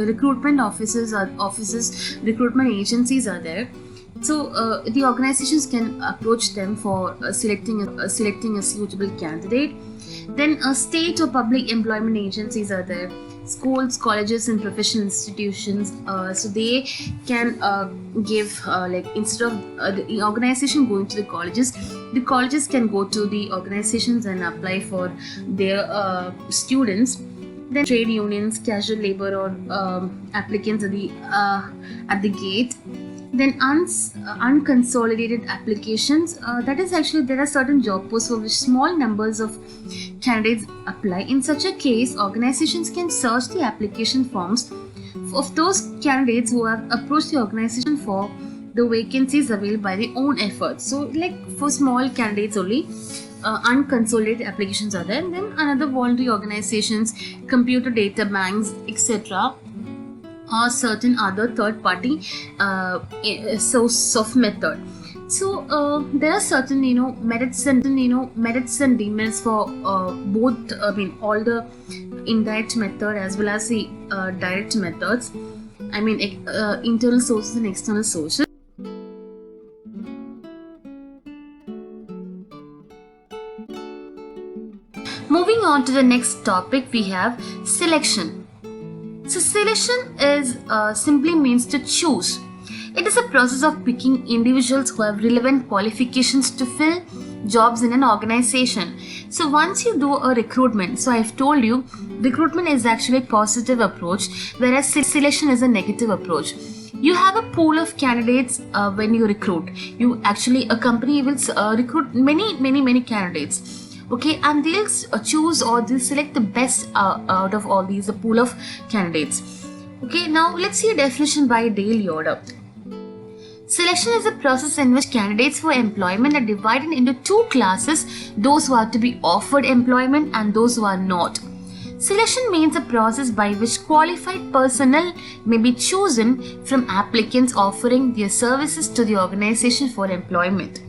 recruitment offices, recruitment agencies are there. So the organizations can approach them for selecting a suitable candidate. Then state or public employment agencies are there. Schools, colleges, and professional institutions. So they can give like instead of the organization going to the colleges can go to the organizations and apply for their students. then trade unions, casual labor, or applicants at the gate. Then unconsolidated applications. That is actually there are certain job posts for which small numbers of candidates apply. In such a case, organizations can search the application forms of those candidates who have approached the organization for the vacancies available by their own efforts. So, like for small candidates only, unconsolidated applications are there. And then another voluntary organizations, computer data banks, etc., or certain other third-party source of method. So there are certain merits and demerits for both. All the indirect method as well as the direct methods. Internal sources and external sources. Moving on to the next topic, we have selection. So selection is simply means to choose. It is a process of picking individuals who have relevant qualifications to fill jobs in an organization. So once you do a recruitment, so I've told you, recruitment is actually a positive approach, whereas selection is a negative approach. You have a pool of candidates when you recruit. A company will recruit many candidates. Okay, and they'll choose or they'll select the best out of all these, a pool of candidates. Okay, now let's see a definition by Dale Yoder. Selection is a process in which candidates for employment are divided into two classes, those who are to be offered employment and those who are not. Selection means a process by which qualified personnel may be chosen from applicants offering their services to the organization for employment.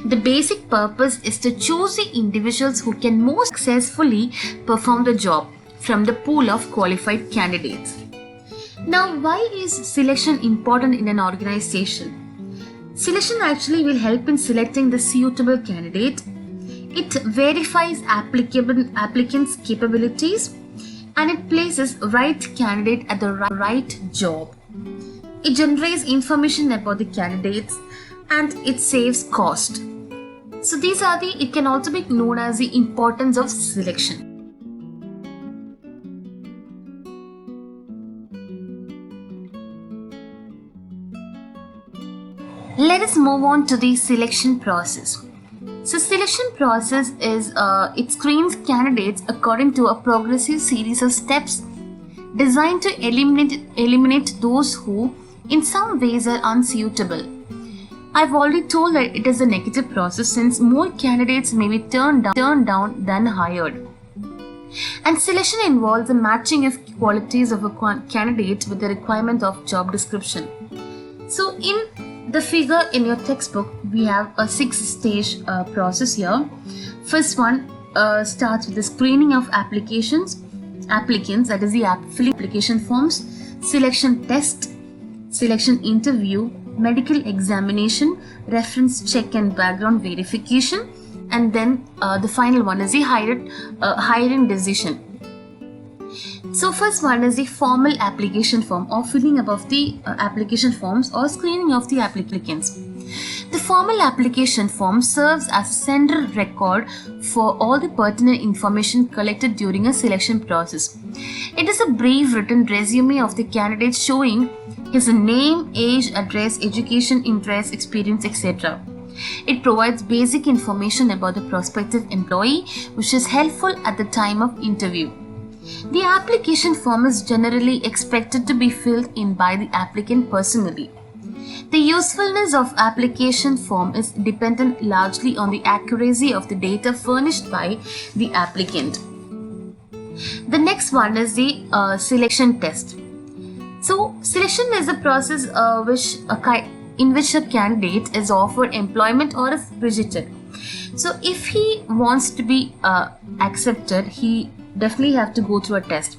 The basic purpose is to choose the individuals who can most successfully perform the job from the pool of qualified candidates. Now, why is selection important in an organization? Selection actually will help in selecting the suitable candidate. It verifies applicants' capabilities and it places right candidate at the right job. It generates information about the candidates and it saves cost. So it can also be known as the importance of selection. Let us move on to the selection process. So selection process is it screens candidates according to a progressive series of steps designed to eliminate those who in some ways are unsuitable. I've already told that it is a negative process since more candidates may be turned down than hired. And selection involves the matching of qualities of a candidate with the requirement of job description. So in the figure in your textbook, we have a 6-stage process here. First one starts with the screening of applicants, that is the filling application forms, selection test, selection interview, medical examination, reference check and background verification, and then the final one is the hiring decision. So first one is the formal application form or filling above the application forms or screening of the applicants. The formal application form serves as a central record for all the pertinent information collected during a selection process. It is a brief written resume of the candidate showing his name, age, address, education, interest, experience, etc. It provides basic information about the prospective employee, which is helpful at the time of interview. The application form is generally expected to be filled in by the applicant personally. The usefulness of application form is dependent largely on the accuracy of the data furnished by the applicant. The next one is the selection test. So, selection is a process in which a candidate is offered employment or is rejected. So, if he wants to be accepted, he definitely have to go through a test.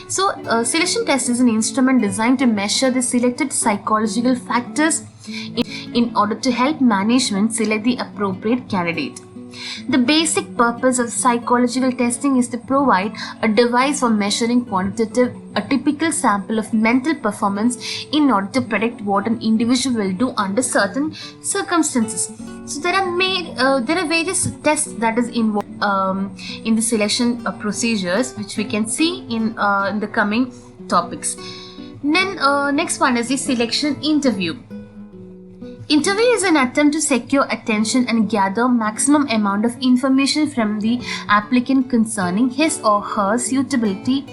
So, selection test is an instrument designed to measure the selected psychological factors in order to help management select the appropriate candidate. The basic purpose of psychological testing is to provide a device for measuring a typical sample of mental performance in order to predict what an individual will do under certain circumstances. So there are various tests that is involved in the selection procedures, which we can see in the coming topics. Then next one is the selection interview. Interview is an attempt to secure attention and gather maximum amount of information from the applicant concerning his or her suitability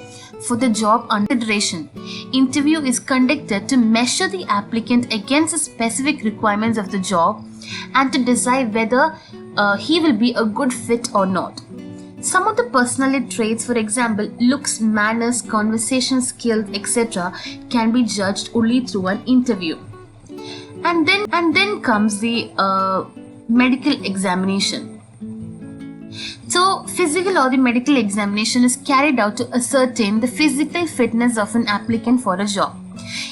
for the job under consideration. Interview is conducted to measure the applicant against the specific requirements of the job and to decide whether he will be a good fit or not. Some of the personality traits, for example, looks, manners, conversation skills, etc., can be judged only through an interview. And then comes the medical examination. So, physical or the medical examination is carried out to ascertain the physical fitness of an applicant for a job.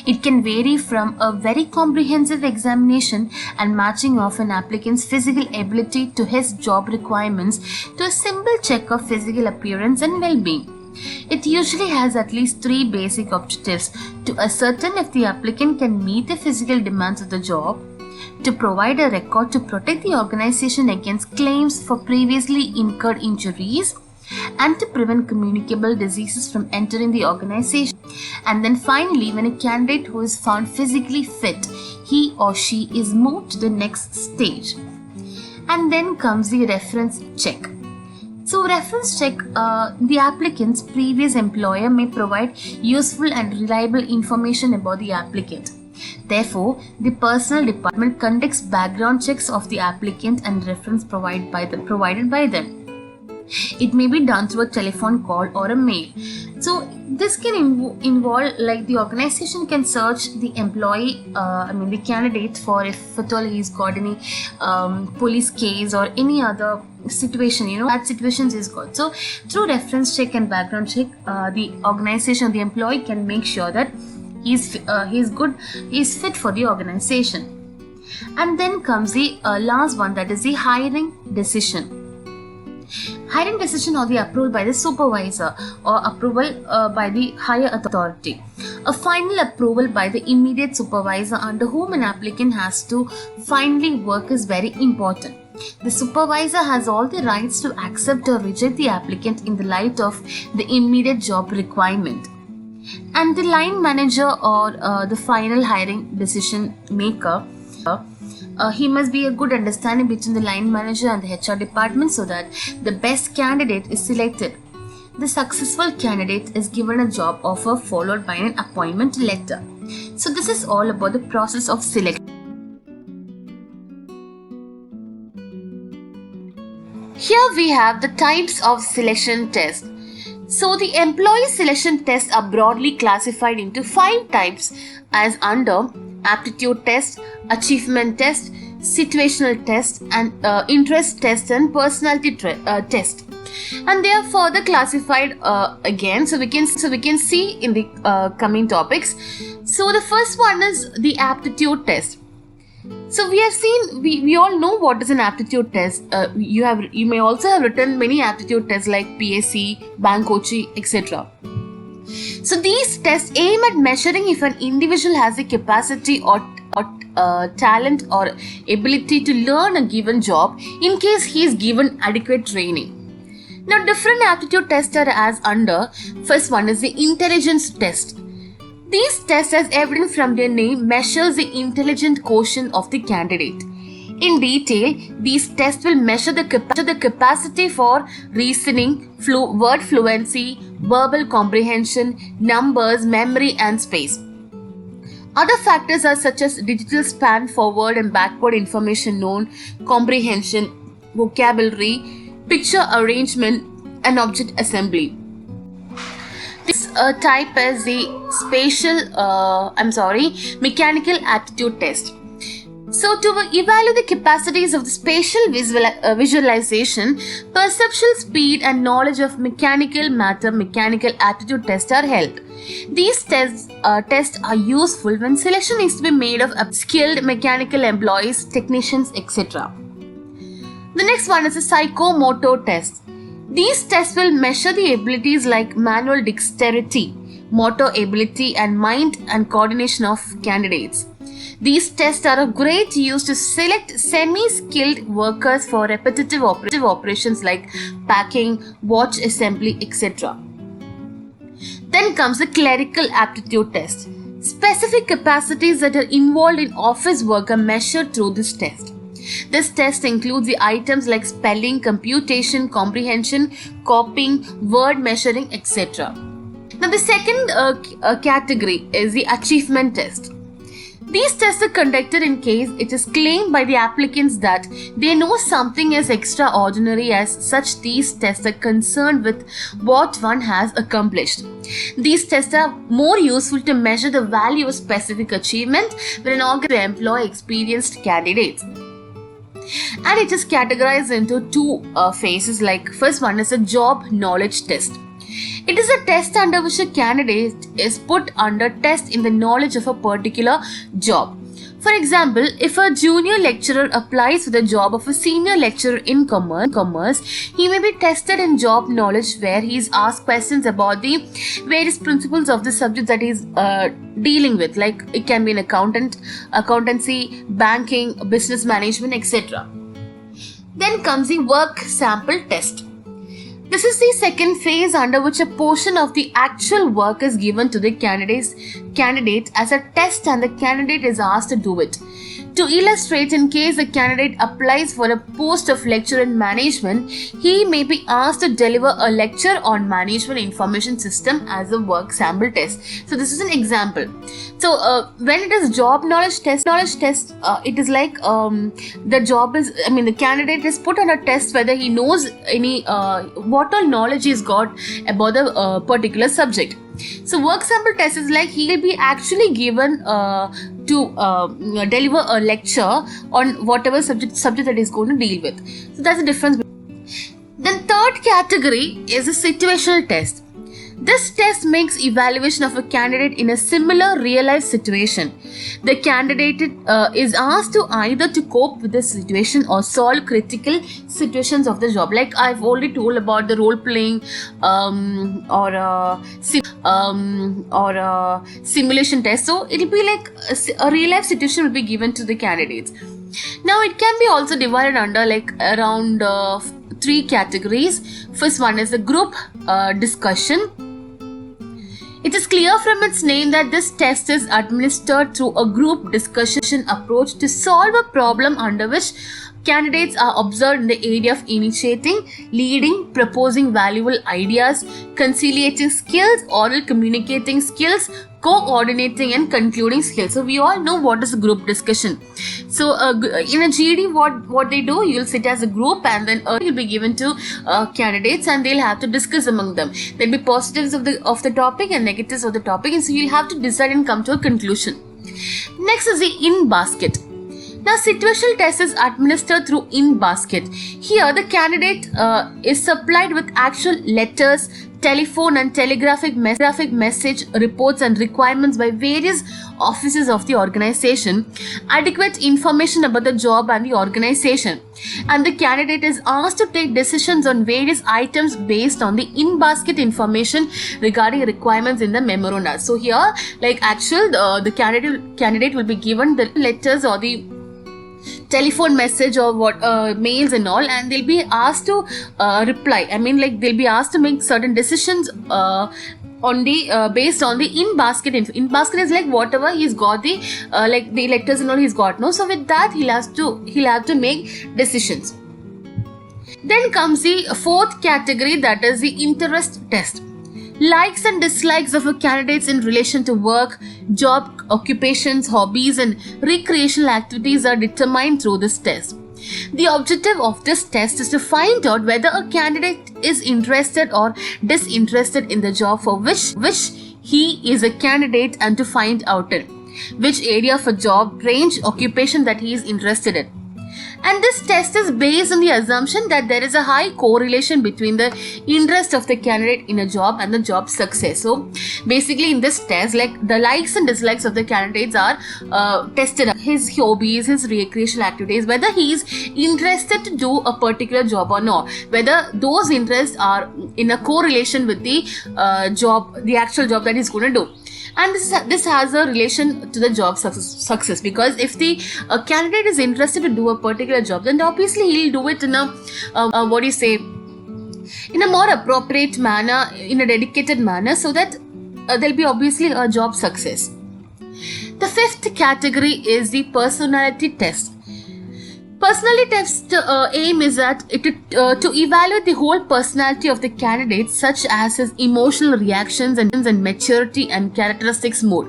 It can vary from a very comprehensive examination and matching of an applicant's physical ability to his job requirements to a simple check of physical appearance and well-being. It usually has at least 3 basic objectives: to ascertain if the applicant can meet the physical demands of the job, to provide a record to protect the organization against claims for previously incurred injuries, and to prevent communicable diseases from entering the organization. And then finally, when a candidate who is found physically fit, he or she is moved to the next stage. And then comes the reference check. So, reference check, the applicant's previous employer may provide useful and reliable information about the applicant. Therefore, the personnel department conducts background checks of the applicant and reference provided by them. It may be done through a telephone call or a mail. So this can involve, like, the organization can search the the candidate for if at all he's got any police case or any other situation, that situations is got. So through reference check and background check, the organization, the employee can make sure that he's fit for the organization. And then comes the last one, that is the hiring decision. Hiring decision or the approval by the supervisor or approval by the higher authority. A final approval by the immediate supervisor under whom an applicant has to finally work is very important. The supervisor has all the rights to accept or reject the applicant in the light of the immediate job requirement. And the line manager or the final hiring decision maker, he must be a good understanding between the line manager and the HR department so that the best candidate is selected. The successful candidate is given a job offer followed by an appointment letter. So this is all about the process of selection. Here we have the types of selection tests. So the employee selection tests are broadly classified into 5 types as under aptitude test, achievement test, situational test, and interest test and personality test. And they are further classified again. So we can see in the coming topics. So the first one is the aptitude test. So we have seen, we all know what is an aptitude test. You may also have written many aptitude tests like PSC, Bankochi, etc. So these tests aim at measuring if an individual has the capacity or talent or ability to learn a given job in case he is given adequate training. Now, different aptitude tests are as under. First one is the intelligence test. These tests, as evident from their name, measures the intelligent quotient of the candidate. In detail, these tests will measure the capacity for reasoning, word fluency, verbal comprehension, numbers, memory, and space. Other factors are such as digital span, forward and backward information known, comprehension, vocabulary, picture arrangement, and object assembly. This type is the mechanical aptitude test. So to evaluate the capacities of the spatial visualization, perceptual speed and knowledge of mechanical matter, mechanical aptitude tests are held. These tests are useful when selection is to be made of skilled mechanical employees, technicians, etc. The next one is a psychomotor test. These tests will measure the abilities like manual dexterity, motor ability, and mind and coordination of candidates. These tests are of great use to select semi-skilled workers for repetitive operations like packing, watch assembly, etc. Then comes the clerical aptitude test. Specific capacities that are involved in office work are measured through this test. This test includes the items like spelling, computation, comprehension, copying, word measuring, etc. Now the second category is the achievement test. These tests are conducted in case it is claimed by the applicants that they know something as extraordinary as such. These tests are concerned with what one has accomplished. These tests are more useful to measure the value of specific achievement when an organization employs experienced candidates. And it is categorized into two phases. Like first one is a job knowledge test. It is a test under which a candidate is put under test in the knowledge of a particular job. For example, if a junior lecturer applies for the job of a senior lecturer in commerce, he may be tested in job knowledge where he is asked questions about the various principles of the subject that he is dealing with. Like it can be an accountancy, banking, business management, etc. Then comes the work sample test. This is the second phase under which a portion of the actual work is given to the candidate as a test, and the candidate is asked to do it. To illustrate, in case the candidate applies for a post of lecturer in management, he may be asked to deliver a lecture on management information system as a work sample test. So this is an example. So when it is job knowledge test, it is like the candidate is put on a test whether he knows any what all knowledge he's got about the particular subject. So work sample test is like he will be actually given to deliver a lecture on whatever subject that he's going to deal with. So that's the difference. Then third category is a situational test. This test makes evaluation of a candidate in a similar real-life situation. The candidate is asked to either to cope with the situation or solve critical situations of the job. Like I've already told about the role-playing or simulation test. So it'll be like a real-life situation will be given to the candidates. Now it can be also divided under like around three categories. First one is the group discussion. It is clear from its name that this test is administered through a group discussion approach to solve a problem under which candidates are observed in the area of initiating, leading, proposing valuable ideas, conciliating skills, oral communicating skills, coordinating and concluding skills. So we all know what is a group discussion. So in a GD, what they do, you'll sit as a group and then you'll be given to candidates and they'll have to discuss among them. There'll be positives of the topic and negatives of the topic, and so you'll have to decide and come to a conclusion. Next is the in-basket. Now, situational test is administered through in-basket. Here, the candidate is supplied with actual letters, telephone and telegraphic message reports and requirements by various offices of the organization, adequate information about the job and the organization, and the candidate is asked to take decisions on various items based on the in-basket information regarding requirements in the memoranda. So here, like the candidate will be given the letters or the telephone message or what mails and all, and they'll be asked to reply. They'll be asked to make certain decisions on the based on the in-basket info. In-basket is like whatever he's got the like the letters and all he's got. No, so with that he'll have to make decisions. Then comes the fourth category, that is the interest test. Likes and dislikes of a candidates in relation to work, job, occupations, hobbies and recreational activities are determined through this test. The objective of this test is to find out whether a candidate is interested or disinterested in the job for which he is a candidate, and to find out in which area of a job, range, occupation that he is interested in. And this test is based on the assumption that there is a high correlation between the interest of the candidate in a job and the job success. So basically in this test, like the likes and dislikes of the candidates are tested. His hobbies, his recreational activities, whether he is interested to do a particular job or not, whether those interests are in a correlation with the job, the actual job that he's going to do. And this has a relation to the job success, because if the candidate is interested to do a particular job, then obviously he'll do it in a in a more appropriate manner, in a dedicated manner, so that there'll be obviously a job success. The fifth category is the personality test. Personality test aim is that to evaluate the whole personality of the candidate, such as his emotional reactions and maturity and characteristics mood.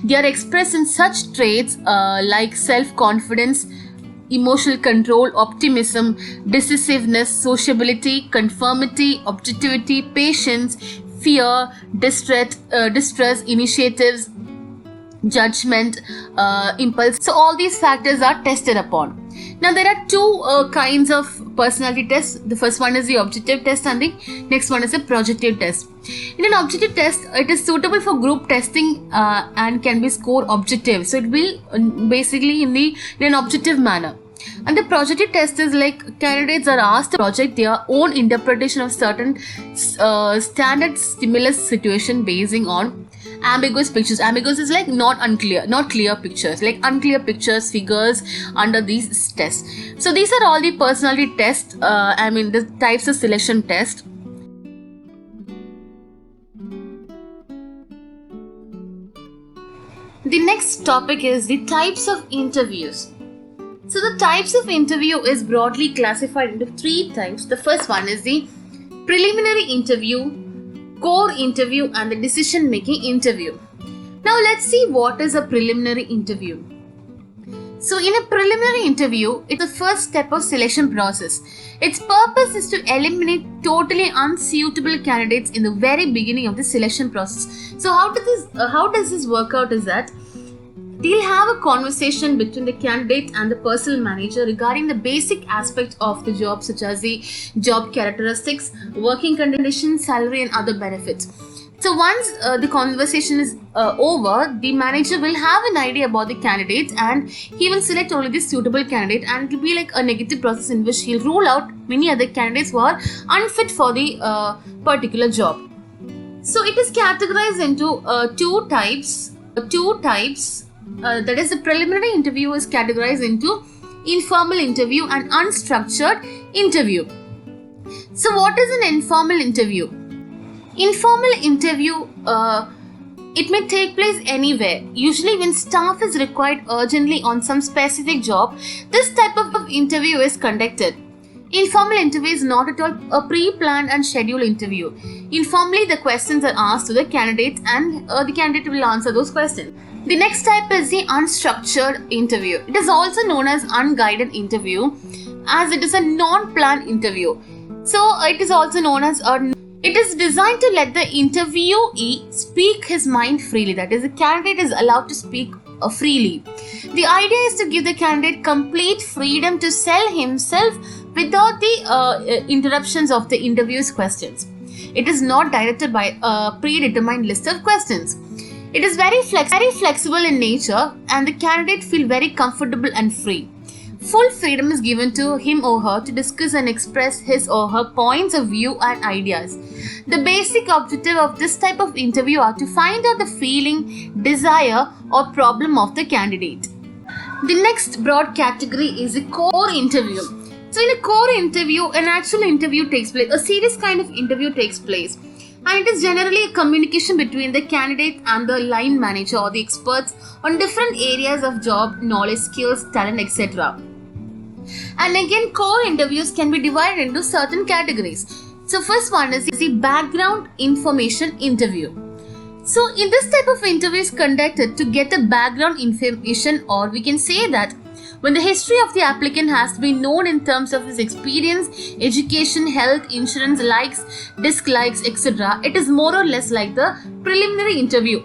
They are expressed in such traits like self-confidence, emotional control, optimism, decisiveness, sociability, conformity, objectivity, patience, fear, distress, initiatives, judgment, impulse. So all these factors are tested upon. Now there are two kinds of personality tests. The first one is the objective test and the next one is a projective test. In an objective test, it is suitable for group testing and can be scored objective. So it will be basically in an objective manner. And the projective test is like candidates are asked to project their own interpretation of certain standard stimulus situation basing on ambiguous pictures. Ambiguous is like not clear pictures, like unclear pictures, figures under these tests. So these are all the personality tests, the types of selection test. The next topic is the types of interviews. So the types of interview is broadly classified into three types. The first one is the preliminary interview, core interview and the decision making interview. Now let's see what is a preliminary interview. So in a preliminary interview, it's the first step of selection process. Its purpose is to eliminate totally unsuitable candidates in the very beginning of the selection process. So how does this work out is that they'll have a conversation between the candidate and the personnel manager regarding the basic aspect of the job, such as the job characteristics, working conditions, salary and other benefits. So once the conversation is over, the manager will have an idea about the candidate and he will select only the suitable candidate, and it will be like a negative process in which he'll rule out many other candidates who are unfit for the particular job. So it is categorized into two types. That is, the preliminary interview is categorized into informal interview and unstructured interview. So what is an informal interview? Informal interview, it may take place anywhere. Usually when staff is required urgently on some specific job, this type of interview is conducted. Informal interview is not at all a pre-planned and scheduled interview. Informally, the questions are asked to the candidate and the candidate will answer those questions. The next type is the unstructured interview. It is also known as unguided interview, as it is a non-planned interview. So it is also known as it is designed to let the interviewee speak his mind freely. That is, the candidate is allowed to speak freely. The idea is to give the candidate complete freedom to sell himself without the interruptions of the interview's questions. It is not directed by a predetermined list of questions. It is very flexible in nature and the candidate feels very comfortable and free. Full freedom is given to him or her to discuss and express his or her points of view and ideas. The basic objective of this type of interview are to find out the feeling, desire or problem of the candidate. The next broad category is a core interview. So in a core interview, an actual interview takes place, a serious kind of interview takes place. And it is generally a communication between the candidate and the line manager or the experts on different areas of job, knowledge, skills, talent, etc. And again, core interviews can be divided into certain categories. So first one is the background information interview. So in this type of interview is conducted to get the background information, or we can say that when the history of the applicant has to be known in terms of his experience, education, health, insurance, likes, dislikes, etc. It is more or less like the preliminary interview.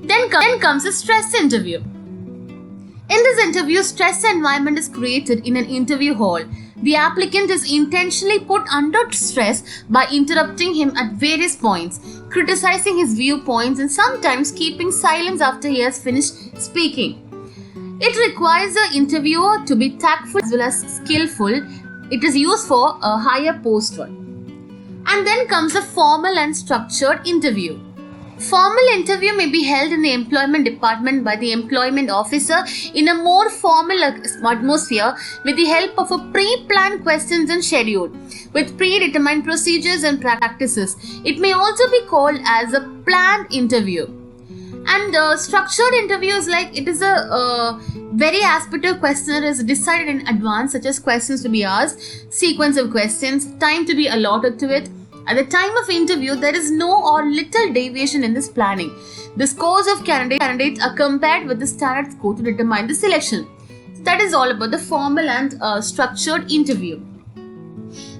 Then comes the stress interview. In this interview, stress environment is created in an interview hall. The applicant is intentionally put under stress by interrupting him at various points, criticizing his viewpoints and sometimes keeping silence after he has finished speaking. It requires the interviewer to be tactful as well as skillful. It is used for a higher post role. And then comes a formal and structured interview. Formal interview may be held in the employment department by the employment officer in a more formal atmosphere with the help of a pre-planned questions and schedule with predetermined procedures and practices. It may also be called as a planned interview. And structured interview is like it is a very aspective questionnaire is decided in advance, such as questions to be asked, sequence of questions, time to be allotted to it. At the time of interview, there is no or little deviation in this planning. The scores of candidates are compared with the standard score to determine the selection. So that is all about the formal and structured interview.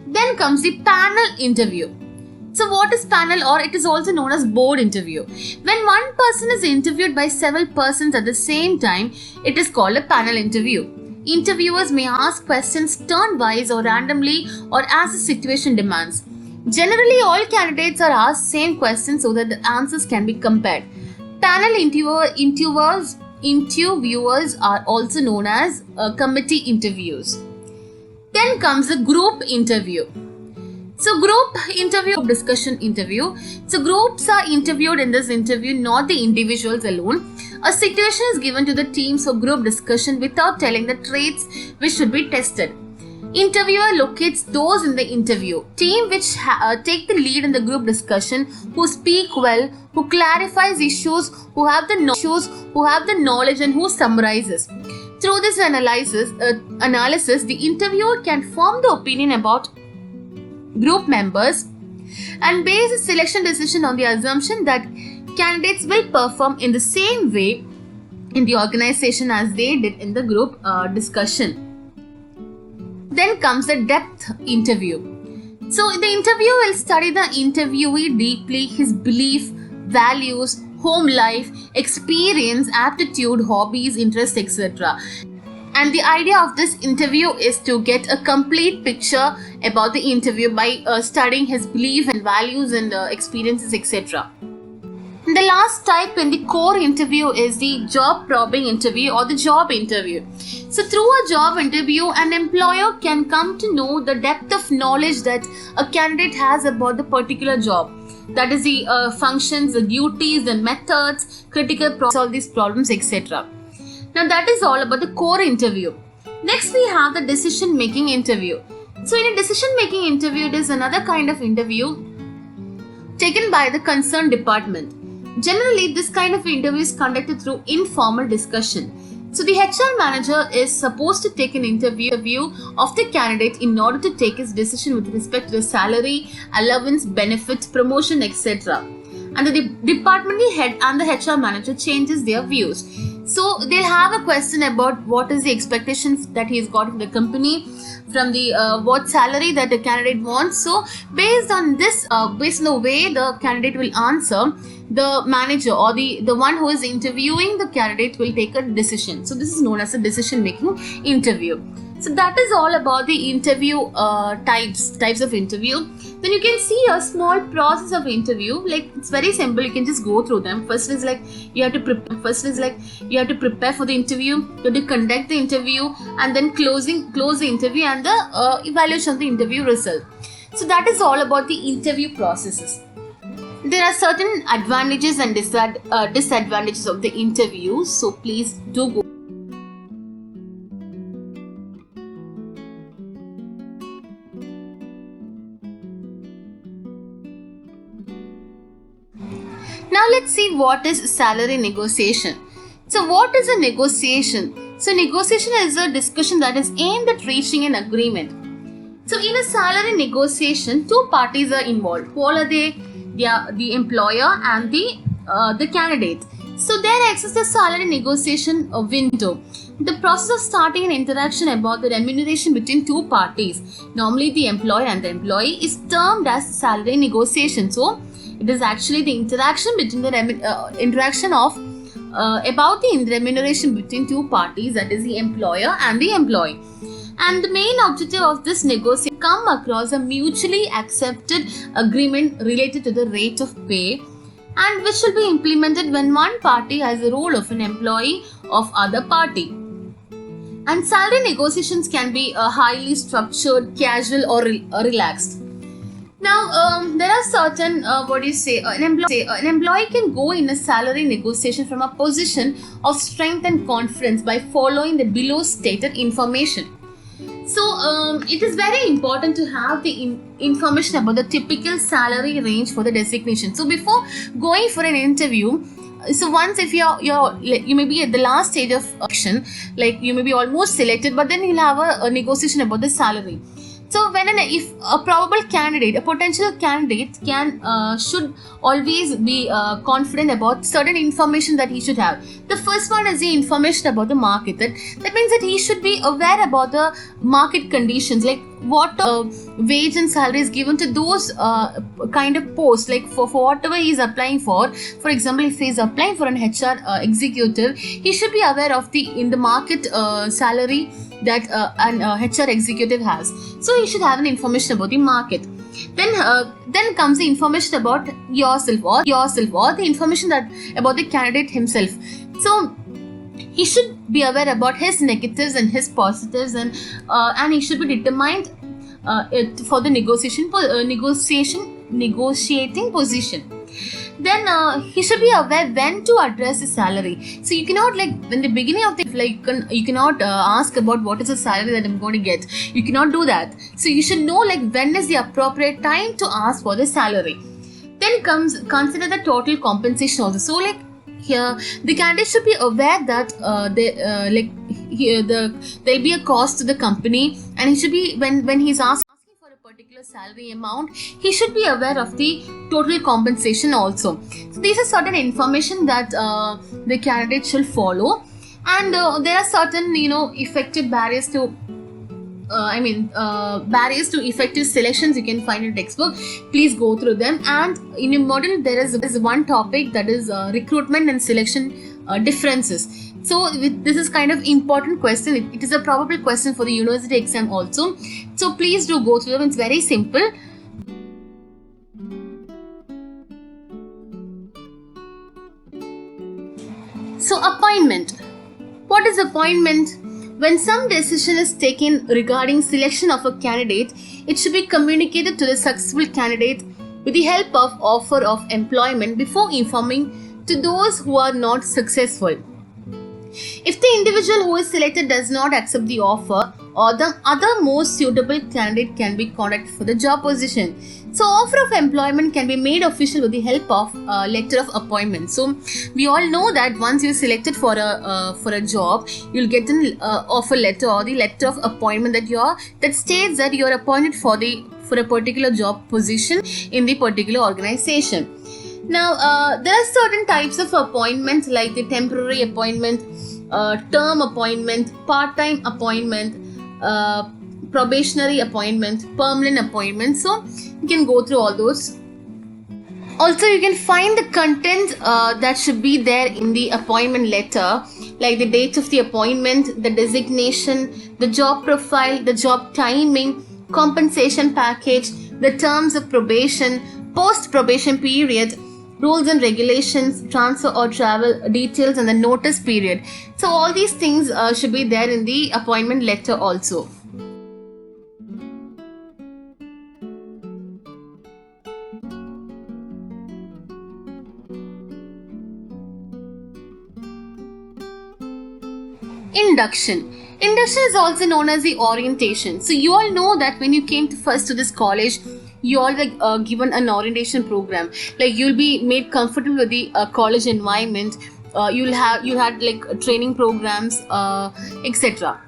Then comes the panel interview. So what is panel, or it is also known as board interview? When one person is interviewed by several persons at the same time, it is called a panel interview. Interviewers may ask questions turn-wise or randomly or as the situation demands. Generally, all candidates are asked same questions so that the answers can be compared. Panel interviewers are also known as committee interviews. Then comes the group interview. So group interview, discussion interview. So groups are interviewed in this interview, not the individuals alone. A situation is given to the teams for group discussion without telling the traits which should be tested. Interviewer locates those in the interview team which take the lead in the group discussion, who speak well, who clarifies issues, who have the knowledge and who summarizes. Through this analysis, the interviewer can form the opinion about group members and base the selection decision on the assumption that candidates will perform in the same way in the organization as they did in the group discussion. Then comes the depth interview. So the interviewer will study the interviewee deeply, his belief, values, home life, experience, aptitude, hobbies, interests, etc. And the idea of this interview is to get a complete picture about the interview by studying his belief and values and experiences, etc. And the last type in the core interview is the job probing interview or the job interview. So through a job interview, an employer can come to know the depth of knowledge that a candidate has about the particular job. That is the functions, the duties, the methods, critical solve these problems, etc. Now that is all about the core interview. Next we have the decision making interview. So in a decision making interview, it is another kind of interview taken by the concerned department. Generally, this kind of interview is conducted through informal discussion. So the HR manager is supposed to take an interview of the candidate in order to take his decision with respect to the salary, allowance, benefits, promotion, etc. And the departmental head and the HR manager changes their views. So they have a question about what is the expectations that he's got from the company, from the what salary that the candidate wants. So based on this, based on the way the candidate will answer, the manager or the one who is interviewing the candidate will take a decision. So this is known as a decision making interview. So that is all about the interview types of interview. Then you can see a small process of interview. Like it's very simple. You can just go through them. First is like you have to prepare for the interview. You have to conduct the interview, and then close the interview and the evaluation of the interview result. So that is all about the interview processes. There are certain advantages and disadvantages of the interview. So please do go. Now let's see what is salary negotiation. So what is a negotiation? So negotiation is a discussion that is aimed at reaching an agreement. So in a salary negotiation, two parties are involved. Who are they? They are the employer and the candidate. So there exists a salary negotiation window. The process of starting an interaction about the remuneration between two parties, normally the employer and the employee, is termed as salary negotiation. So it is actually the interaction between the about the remuneration between two parties, that is the employer and the employee. And the main objective of this negotiation come across a mutually accepted agreement related to the rate of pay, and which will be implemented when one party has the role of an employee of other party. And salary negotiations can be highly structured, casual or relaxed. Now, there are certain, an employee can go in a salary negotiation from a position of strength and confidence by following the below stated information. So, it is very important to have the information about the typical salary range for the designation. So, before going for an interview, so once if you may be at the last stage of action, like you may be almost selected, but then you'll have a negotiation about the salary. So if a probable candidate, a potential candidate should always be confident about certain information that he should have. The first one is the information about the market. That means that he should be aware about the market conditions, like what wage and salary is given to those kind of posts, like for whatever he is applying for. For example, if he is applying for an HR executive, he should be aware of the market salary that an HR executive has. So he should have an information about the market. Then comes the information about yourself or the information that about the candidate himself. So he should be aware about his negatives and his positives, and he should be determined for the negotiating position. Then he should be aware when to address the salary. So you cannot, like, in the beginning of the you cannot ask about what is the salary that I'm going to get. You cannot do that. So you should know, like, when is the appropriate time to ask for the salary. Then consider the total compensation also. So, like, here the candidate should be aware that there'll be a cost to the company, and he should be when he's asking for a particular salary amount, he should be aware of the total compensation also. So these are certain information that the candidate should follow, and there are certain effective barriers to barriers to effective selections you can find in textbook. Please go through them. And in your model there is one topic, that is recruitment and selection differences. So this is kind of important question. It is a probable question for the university exam also. So please do go through them. It's very simple. So appointment. What is appointment? When some decision is taken regarding selection of a candidate, it should be communicated to the successful candidate with the help of offer of employment before informing to those who are not successful. If the individual who is selected does not accept the offer, or the other most suitable candidate can be contacted for the job position. So offer of employment can be made official with the help of letter of appointment. So we all know that once you're selected for a job, you'll get an offer letter or the letter of appointment that states that you're appointed for a particular job position in the particular organization. Now there are certain types of appointments, like the temporary appointment, term appointment, part-time appointment, probationary appointment, permanent appointment. So you can go through all those. Also, you can find the content that should be there in the appointment letter, like the date of the appointment, the designation, the job profile, the job timing, compensation package, the terms of probation, post-probation period, rules and regulations, transfer or travel details, and the notice period. So all these things should be there in the appointment letter also. Induction. Induction is also known as the orientation. So you all know that when you came first to this college, you all given an orientation program. Like, you'll be made comfortable with the college environment. You had like training programs, etc.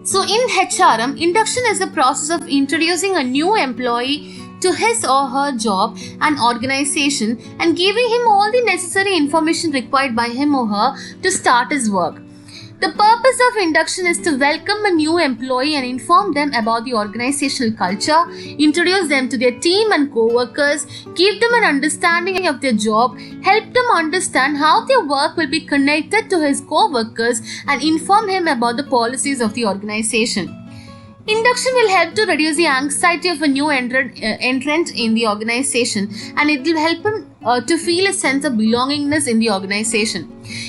So in HRM, induction is the process of introducing a new employee to his or her job and organization and giving him all the necessary information required by him or her to start his work. The purpose of induction is to welcome a new employee and inform them about the organizational culture, introduce them to their team and co-workers, give them an understanding of their job, help them understand how their work will be connected to his co-workers, and inform him about the policies of the organization. Induction will help to reduce the anxiety of a new entrant in the organization, and it will help him to feel a sense of belongingness in the organization.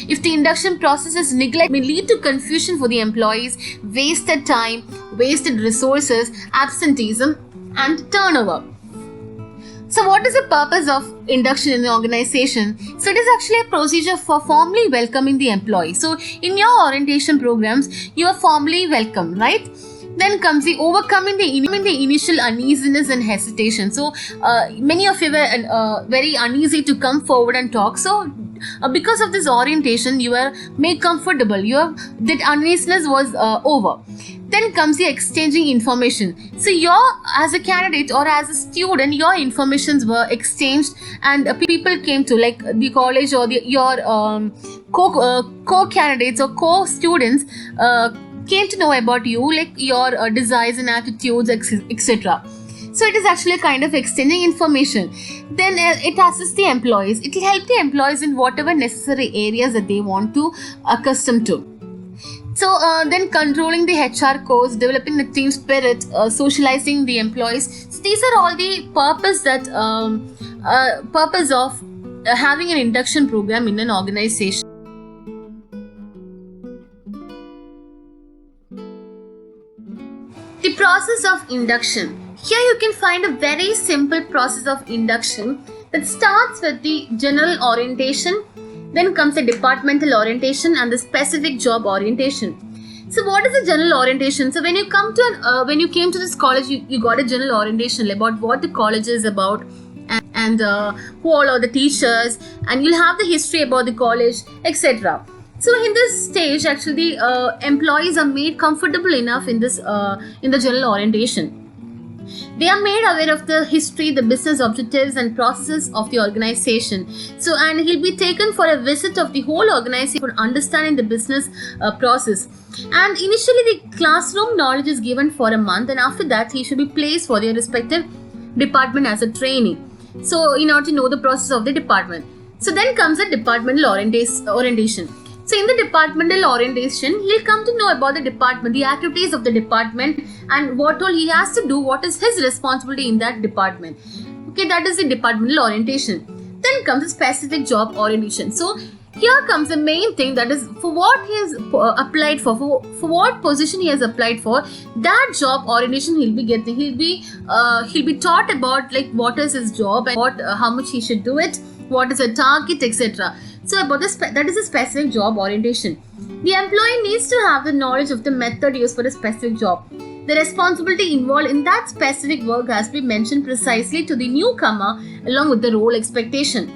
If the induction process is neglected, it may lead to confusion for the employees, wasted time, wasted resources, absenteeism, and turnover. So what is the purpose of induction in the organization? So it is actually a procedure for formally welcoming the employee. So in your orientation programs, you are formally welcome, right? Then comes the overcoming the initial uneasiness and hesitation. So many of you were very uneasy to come forward and talk. So because of this orientation, you were made comfortable. That uneasiness was over. Then comes the exchanging information. So as a candidate or as a student, your informations were exchanged, and people came to, like, the college or your co-candidates or co-students came to know about you, like your desires and attitudes, etc. So it is actually a kind of exchanging information. Then it assists the employees. It will help the employees in whatever necessary areas that they want to accustom to. So then controlling the HR course, developing the team spirit, socializing the employees. So these are all the purpose of having an induction program in an organization. The process of induction. Here you can find a very simple process of induction that starts with the general orientation. Then comes the departmental orientation and the specific job orientation. So what is the general orientation? So when you came to this college, you got a general orientation about what the college is about, and who all are the teachers, and you'll have the history about the college, etc. So in this stage, actually, employees are made comfortable enough in the general orientation. They are made aware of the history, the business objectives and processes of the organization. So, and he'll be taken for a visit of the whole organization for understanding the business process. And initially the classroom knowledge is given for a month, and after that he should be placed for their respective department as a trainee. So in order to know the process of the department. So then comes the departmental orientation. So in the departmental orientation, he'll come to know about the department, the activities of the department, and what all he has to do, what is his responsibility in that department. Okay, that is the departmental orientation. Then comes the specific job orientation. So here comes the main thing, that is for what he has applied for what position he has applied for, that job orientation he'll be getting. He'll be taught about, like, what is his job and how much he should do it, what is the target, etc. So about that is a specific job orientation. The employee needs to have the knowledge of the method used for a specific job. The responsibility involved in that specific work has been mentioned precisely to the newcomer along with the role expectation.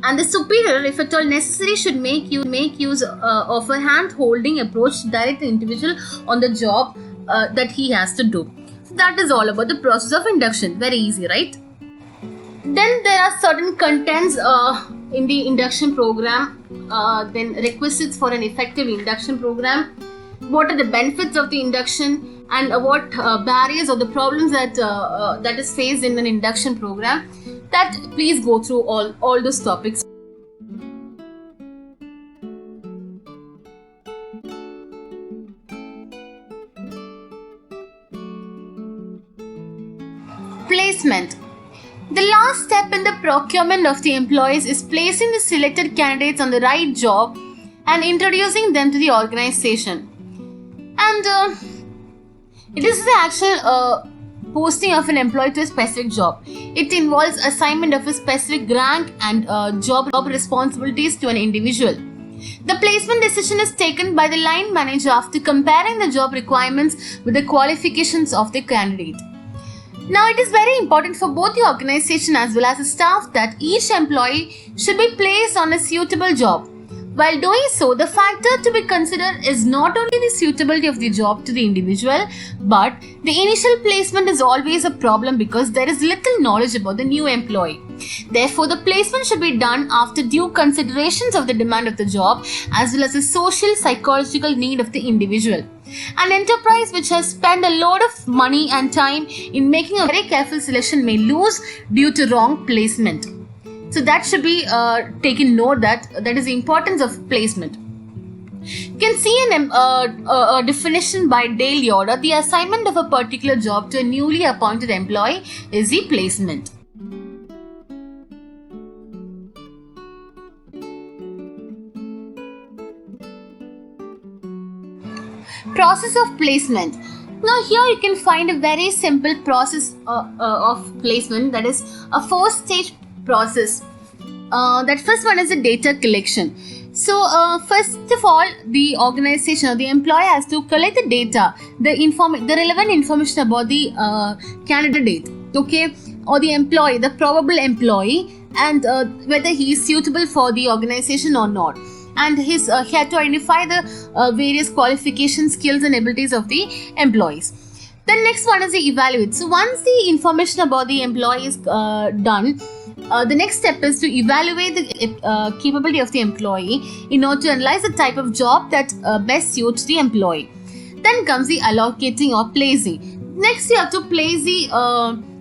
And the superior, if at all necessary, should make use of a hand-holding approach to direct the individual on the job that he has to do. So that is all about the process of induction. Very easy, right? Then there are certain contents in the induction program, then requisites for an effective induction program. What are the benefits of the induction, and what barriers or the problems that is faced in an induction program? That please go through all those topics. Placement. The last step in the procurement of the employees is placing the selected candidates on the right job and introducing them to the organization. And it is the actual posting of an employee to a specific job. It involves assignment of a specific rank and job responsibilities to an individual. The placement decision is taken by the line manager after comparing the job requirements with the qualifications of the candidate. Now, it is very important for both the organization as well as the staff that each employee should be placed on a suitable job. While doing so, the factor to be considered is not only the suitability of the job to the individual, but the initial placement is always a problem because there is little knowledge about the new employee. Therefore, the placement should be done after due considerations of the demand of the job as well as the social psychological need of the individual. An enterprise which has spent a lot of money and time in making a very careful selection may lose due to wrong placement. So that should be taken note, that is the importance of placement. You can see a definition by Dale Yoder. The assignment of a particular job to a newly appointed employee is the placement. Process of placement. Now here you can find a very simple process of placement, that is a 4-stage process. That first one is the data collection. So first of all, the organization or the employer has to collect the data, the relevant information about the candidate, okay, or the employee, the probable employee, and whether he is suitable for the organization or not. And he had to identify the various qualifications, skills and abilities of the employees. Then next one is the evaluate. So once the information about the employee is done, the next step is to evaluate the capability of the employee in order to analyze the type of job that best suits the employee. Then comes the allocating or placing. Next you have to place the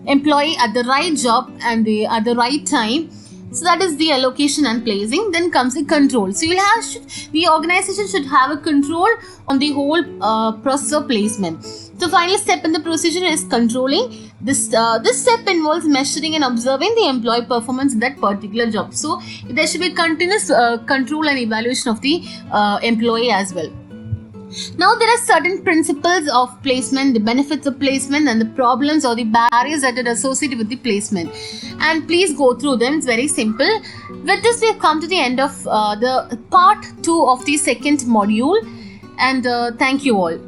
employee at the right job and at the right time. So that is the allocation and placing. Then comes the control. So the organization should have a control on the whole process of placement. The final step in the procedure is controlling. This step involves measuring and observing the employee performance in that particular job. So there should be continuous control and evaluation of the employee as well. Now there are certain principles of placement, the benefits of placement and the problems or the barriers that are associated with the placement. And please go through them, it's very simple. With this we have come to the end of the part 2 of the second module, and thank you all.